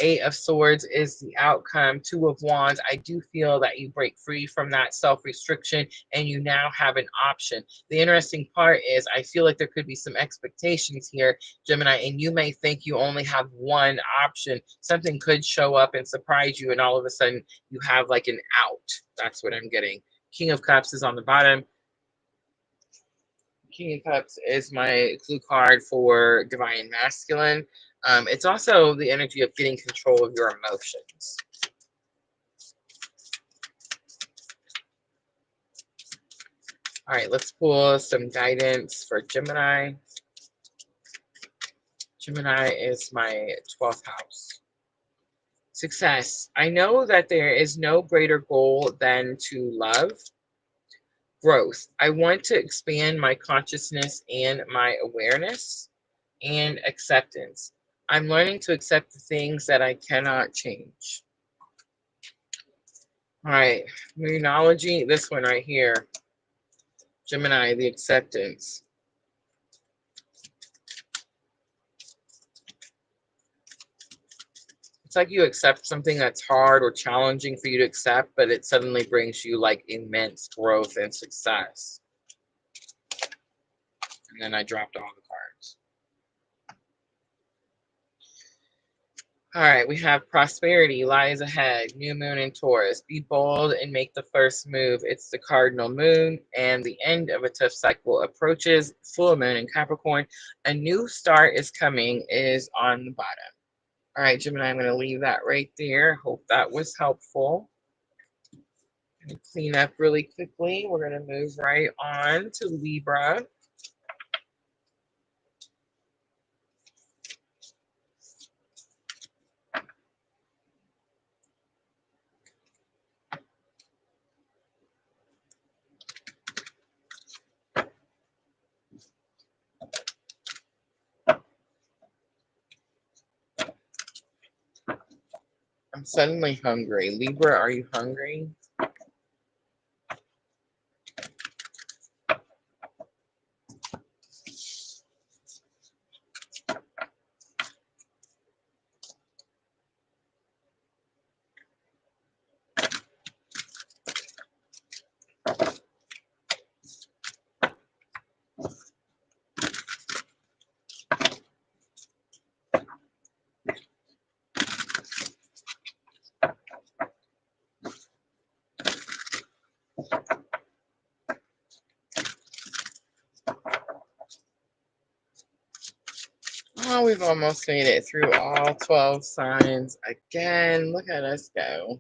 Eight of Swords is the outcome. Two of Wands, I do feel that you break free from that self-restriction and you now have an option. The interesting part is I feel like there could be some expectations here, Gemini, and you may think you only have one option. Something could show up and surprise you, and all of a sudden you have like an out. That's what I'm getting. King of Cups is on the bottom. King of Cups is my clue card for Divine Masculine. It's also the energy of getting control of your emotions. All right, let's pull some guidance for Gemini. Gemini is my 12th house. Success. I know that there is no greater goal than to love. Growth. I want to expand my consciousness and my awareness. And acceptance. I'm learning to accept the things that I cannot change. All right, Moonology, this one right here. Gemini, the acceptance. It's like you accept something that's hard or challenging for you to accept, but it suddenly brings you like immense growth and success. And then I dropped all the cards. All right, we have prosperity lies ahead, new moon in Taurus. Be bold and make the first move. It's the cardinal moon, and the end of a tough cycle approaches. Full moon in Capricorn. A new start is coming, is on the bottom. All right, Gemini, I'm going to leave that right there. Hope that was helpful. Gonna clean up really quickly. We're going to move right on to Libra. I'm suddenly hungry. Libra, are you hungry? Oh, we've almost made it through all 12 signs again. Look at us go.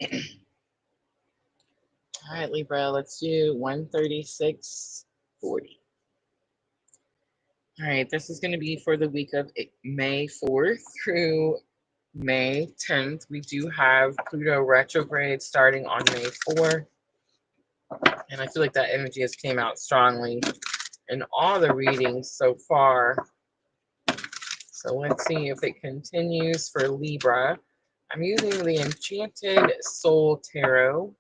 All right, Libra, let's do 136.40. All right, this is going to be for the week of May 4th through May 10th. We do have Pluto retrograde starting on May 4th. And I feel like that energy has came out strongly in all the readings so far. So let's see if it continues for Libra. I'm using the Enchanted Soul Tarot.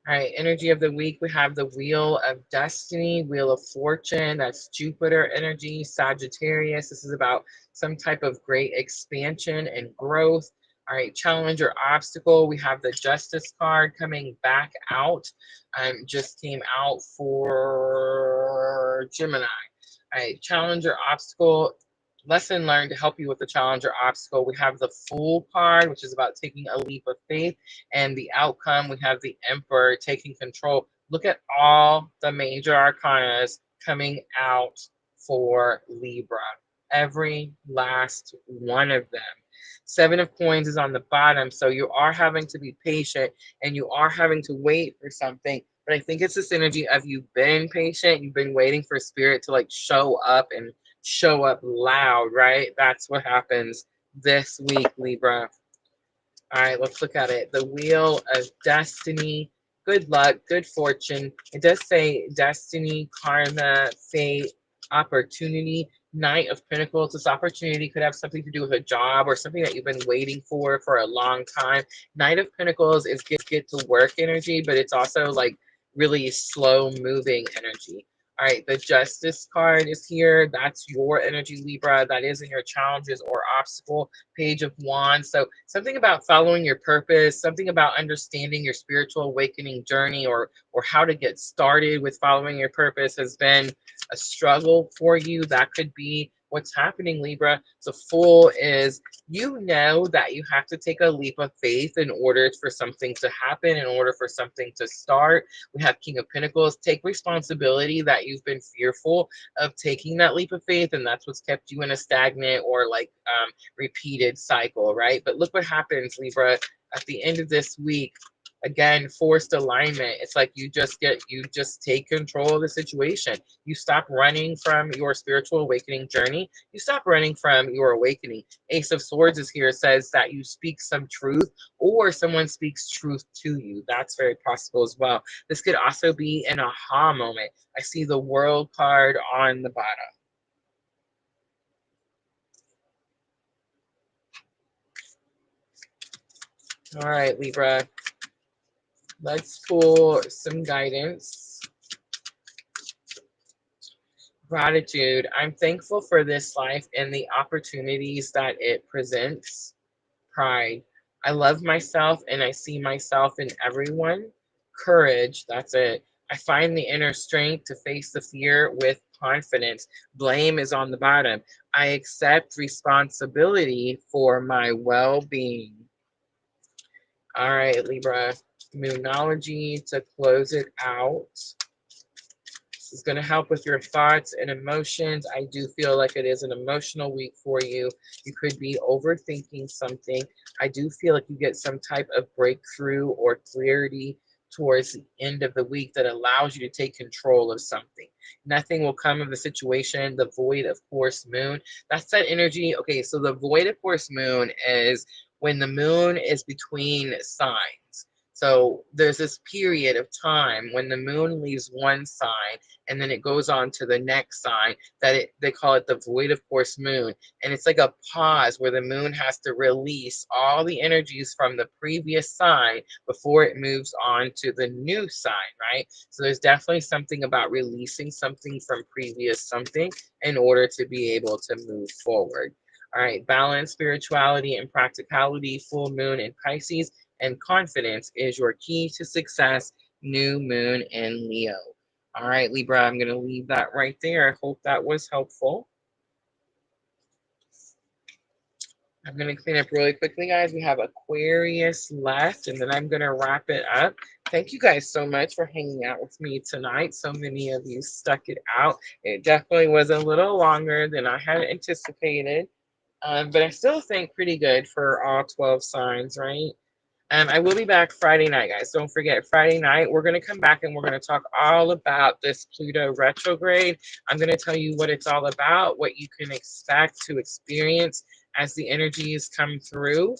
All right, energy of the week, we have the Wheel of Destiny, Wheel of Fortune, that's Jupiter energy, Sagittarius. This is about some type of great expansion and growth. All right, challenge or obstacle, we have the Justice card coming back out. Just came out for Gemini. All right, challenge or obstacle, lesson learned to help you with the challenge or obstacle. We have the Fool card, which is about taking a leap of faith. And the outcome, we have the Emperor taking control. Look at all the major arcanas coming out for Libra. Every last one of them. Seven of Coins is on the bottom, so you are having to be patient and you are having to wait for something. But I think it's this energy of you've been patient, you've been waiting for spirit to like show up and show up loud, right? That's what happens this week, Libra. All right, let's look at it. The Wheel of Destiny. Good luck, good fortune. It does say destiny, karma, fate, opportunity. Knight of Pentacles. This opportunity could have something to do with a job or something that you've been waiting for a long time. Knight of Pentacles is get to work energy, but it's also like really slow moving energy. All right, the Justice card is here. That's your energy, Libra. That is in your challenges or obstacle. Page of Wands. So something about following your purpose, something about understanding your spiritual awakening journey or how to get started with following your purpose has been a struggle for you. That could be what's happening, Libra. So Fool is, you know that you have to take a leap of faith in order for something to happen, in order for something to start. We have King of Pentacles. Take responsibility that you've been fearful of taking that leap of faith, and that's what's kept you in a stagnant or like repeated cycle, right? But look what happens, Libra, at the end of this week. Again, forced alignment. It's like you just take control of the situation. You stop running from your spiritual awakening journey. You stop running from your awakening. Ace of Swords is here. It says that you speak some truth or someone speaks truth to you. That's very possible as well. This could also be an aha moment. I see the World card on the bottom. All right, Libra. Let's pull some guidance. Gratitude. I'm thankful for this life and the opportunities that it presents. Pride. I love myself and I see myself in everyone. Courage. That's it. I find the inner strength to face the fear with confidence. Blame is on the bottom. I accept responsibility for my well-being. All right, Libra. Moonology to close it out. It's going to help with your thoughts and emotions. I do feel like it is an emotional week for you. You could be overthinking something. I do feel like you get some type of breakthrough or clarity towards the end of the week that allows you to take control of something. Nothing will come of the situation. The void of course moon, that's that energy. Okay, so the void of course moon is when the moon is between signs. So there's this period of time when the moon leaves one sign and then it goes on to the next sign that they call it the void of course moon. And it's like a pause where the moon has to release all the energies from the previous sign before it moves on to the new sign, right? So there's definitely something about releasing something from previous something in order to be able to move forward. All right, balance, spirituality, and practicality, full moon in Pisces, and confidence is your key to success, new moon in Leo. All right, Libra, I'm going to leave that right there. I hope that was helpful. I'm going to clean up really quickly, guys. We have Aquarius left, and then I'm going to wrap it up. Thank you guys so much for hanging out with me tonight. So many of you stuck it out. It definitely was a little longer than I had anticipated, but I still think pretty good for all 12 signs, right? I will be back Friday night, guys. Don't forget, Friday night, we're going to come back and we're going to talk all about this Pluto retrograde. I'm going to tell you what it's all about, what you can expect to experience as the energies come through.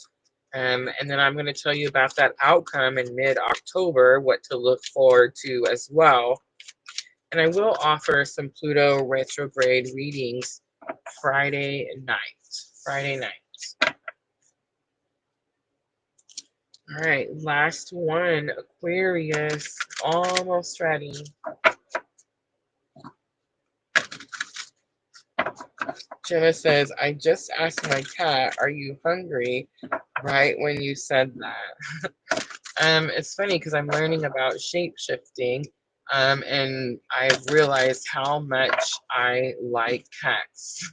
And then I'm going to tell you about that outcome in mid-October, what to look forward to as well. And I will offer some Pluto retrograde readings Friday night. Friday night. All right, last one, Aquarius, almost ready. Jenna says, I just asked my cat, are you hungry? Right when you said that. It's funny because I'm learning about shape-shifting, and I've realized how much I like cats.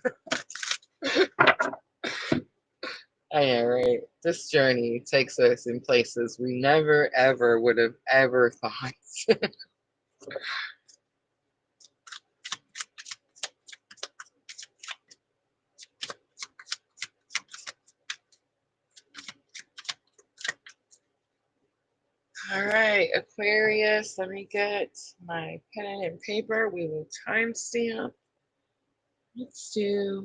I know, right? This journey takes us in places we never, ever would have ever thought. All right, Aquarius, let me get my pen and paper. We will timestamp.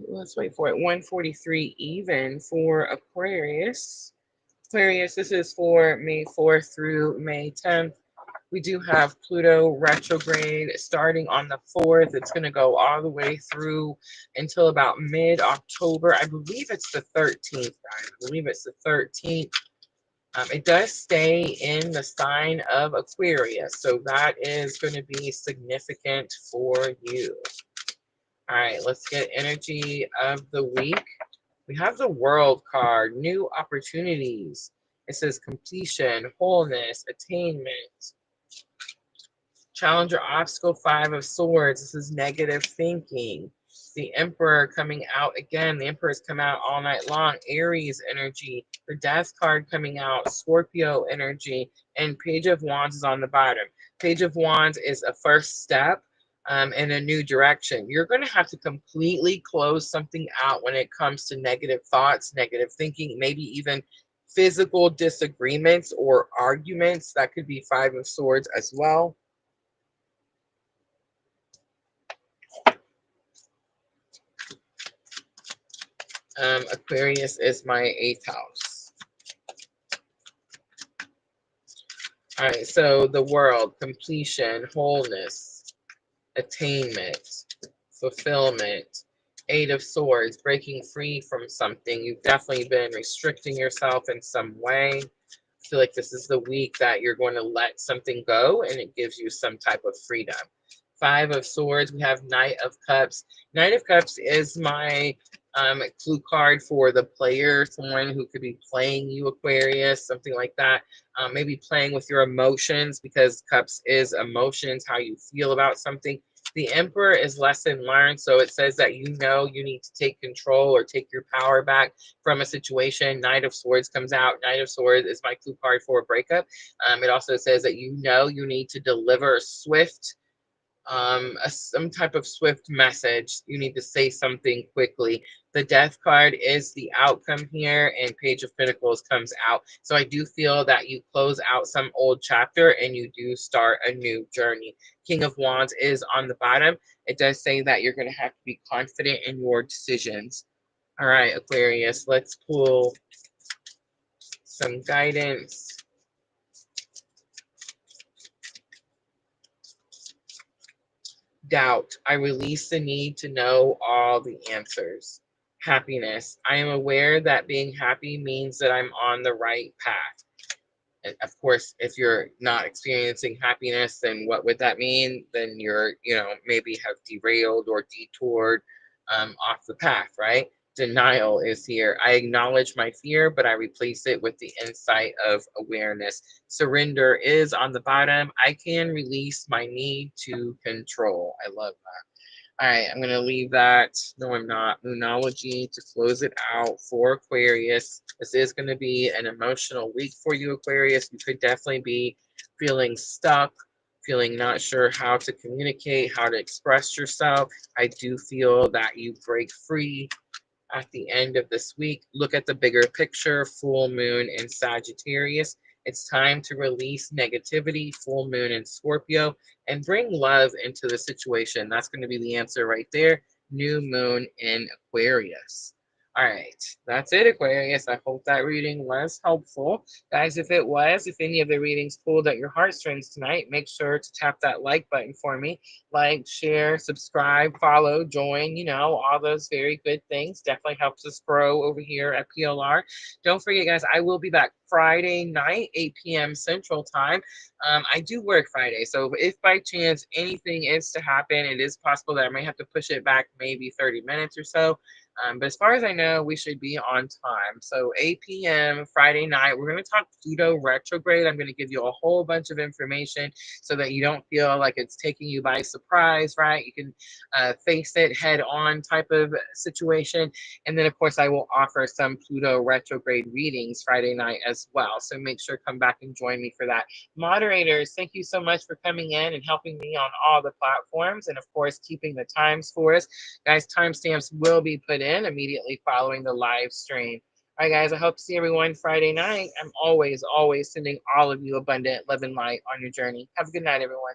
Let's wait for it, 1:43 even for Aquarius. Aquarius, this is for May 4th through May 10th. We do have Pluto retrograde starting on the 4th. It's going to go all the way through until about mid-October. I believe it's the 13th, guys. I believe it's the 13th. It does stay in the sign of Aquarius, so that is going to be significant for you. All right, let's get energy of the week. We have the World card, new opportunities. It says completion, wholeness, attainment. Challenger obstacle, 5 of swords. This is negative thinking. The Emperor coming out again. The Emperor's come out all night long. Aries energy. The Death card coming out. Scorpio energy. And Page of Wands is on the bottom. Page of Wands is a first step in a new direction. You're going to have to completely close something out when it comes to negative thoughts, negative thinking, maybe even physical disagreements or arguments. That could be 5 of swords as well. Aquarius is my 8th house. All right, so the world, completion, wholeness, attainment, fulfillment, 8 of swords, breaking free from something. You've definitely been restricting yourself in some way. I feel like this is the week that you're going to let something go and it gives you some type of freedom. 5 of swords, we have Knight of Cups. Knight of Cups is my clue card for the player, someone who could be playing you, Aquarius, something like that. Maybe playing with your emotions, because Cups is emotions, how you feel about something. The Emperor is lesson learned, so it says that you know you need to take control or take your power back from a situation. Knight of Swords comes out. Knight of Swords is my clue card for a breakup. It also says that you know you need to deliver swift some type of swift message. You need to say something quickly. The Death card is the outcome here, and Page of Pentacles comes out. So I do feel that you close out some old chapter and you do start a new journey. King of Wands is on the bottom. It does say that you're going to have to be confident in your decisions. All right, Aquarius, let's pull some guidance. Doubt. I release the need to know all the answers. Happiness. I am aware that being happy means that I'm on the right path. And of course, if you're not experiencing happiness, then what would that mean? Then you're, maybe have derailed or detoured off the path, right? Denial is here. I acknowledge my fear, but I replace it with the insight of awareness. Surrender is on the bottom. I can release my need to control. I love that. All right, I'm going to leave that. No, I'm not. Moonology to close it out for Aquarius. This is going to be an emotional week for you, Aquarius. You could definitely be feeling stuck, feeling not sure how to communicate, how to express yourself. I do feel that you break free at the end of this week. Look at the bigger picture, full moon in Sagittarius. It's time to release negativity, full moon in Scorpio, and bring love into the situation. That's going to be the answer right there. New moon in Aquarius. All right, that's it, Aquarius. I hope that reading was helpful. Guys, if it was, if any of the readings pulled at your heartstrings tonight, make sure to tap that like button for me. Like, share, subscribe, follow, join, all those very good things. Definitely helps us grow over here at PLR. Don't forget, guys, I will be back Friday night, 8 p.m. Central Time. I do work Friday, so if by chance anything is to happen, it is possible that I may have to push it back maybe 30 minutes or so. But as far as I know, we should be on time. So 8 p.m. Friday night, we're going to talk Pluto retrograde. I'm going to give you a whole bunch of information so that you don't feel like it's taking you by surprise, right? You can face it head on type of situation. And then, of course, I will offer some Pluto retrograde readings Friday night as well. So make sure to come back and join me for that. Moderators, thank you so much for coming in and helping me on all the platforms. And, of course, keeping the times for us. Guys, timestamps will be put in immediately following the live stream. All right, guys, I hope to see everyone Friday night. I'm always sending all of you abundant love and light on your journey. Have a good night, everyone.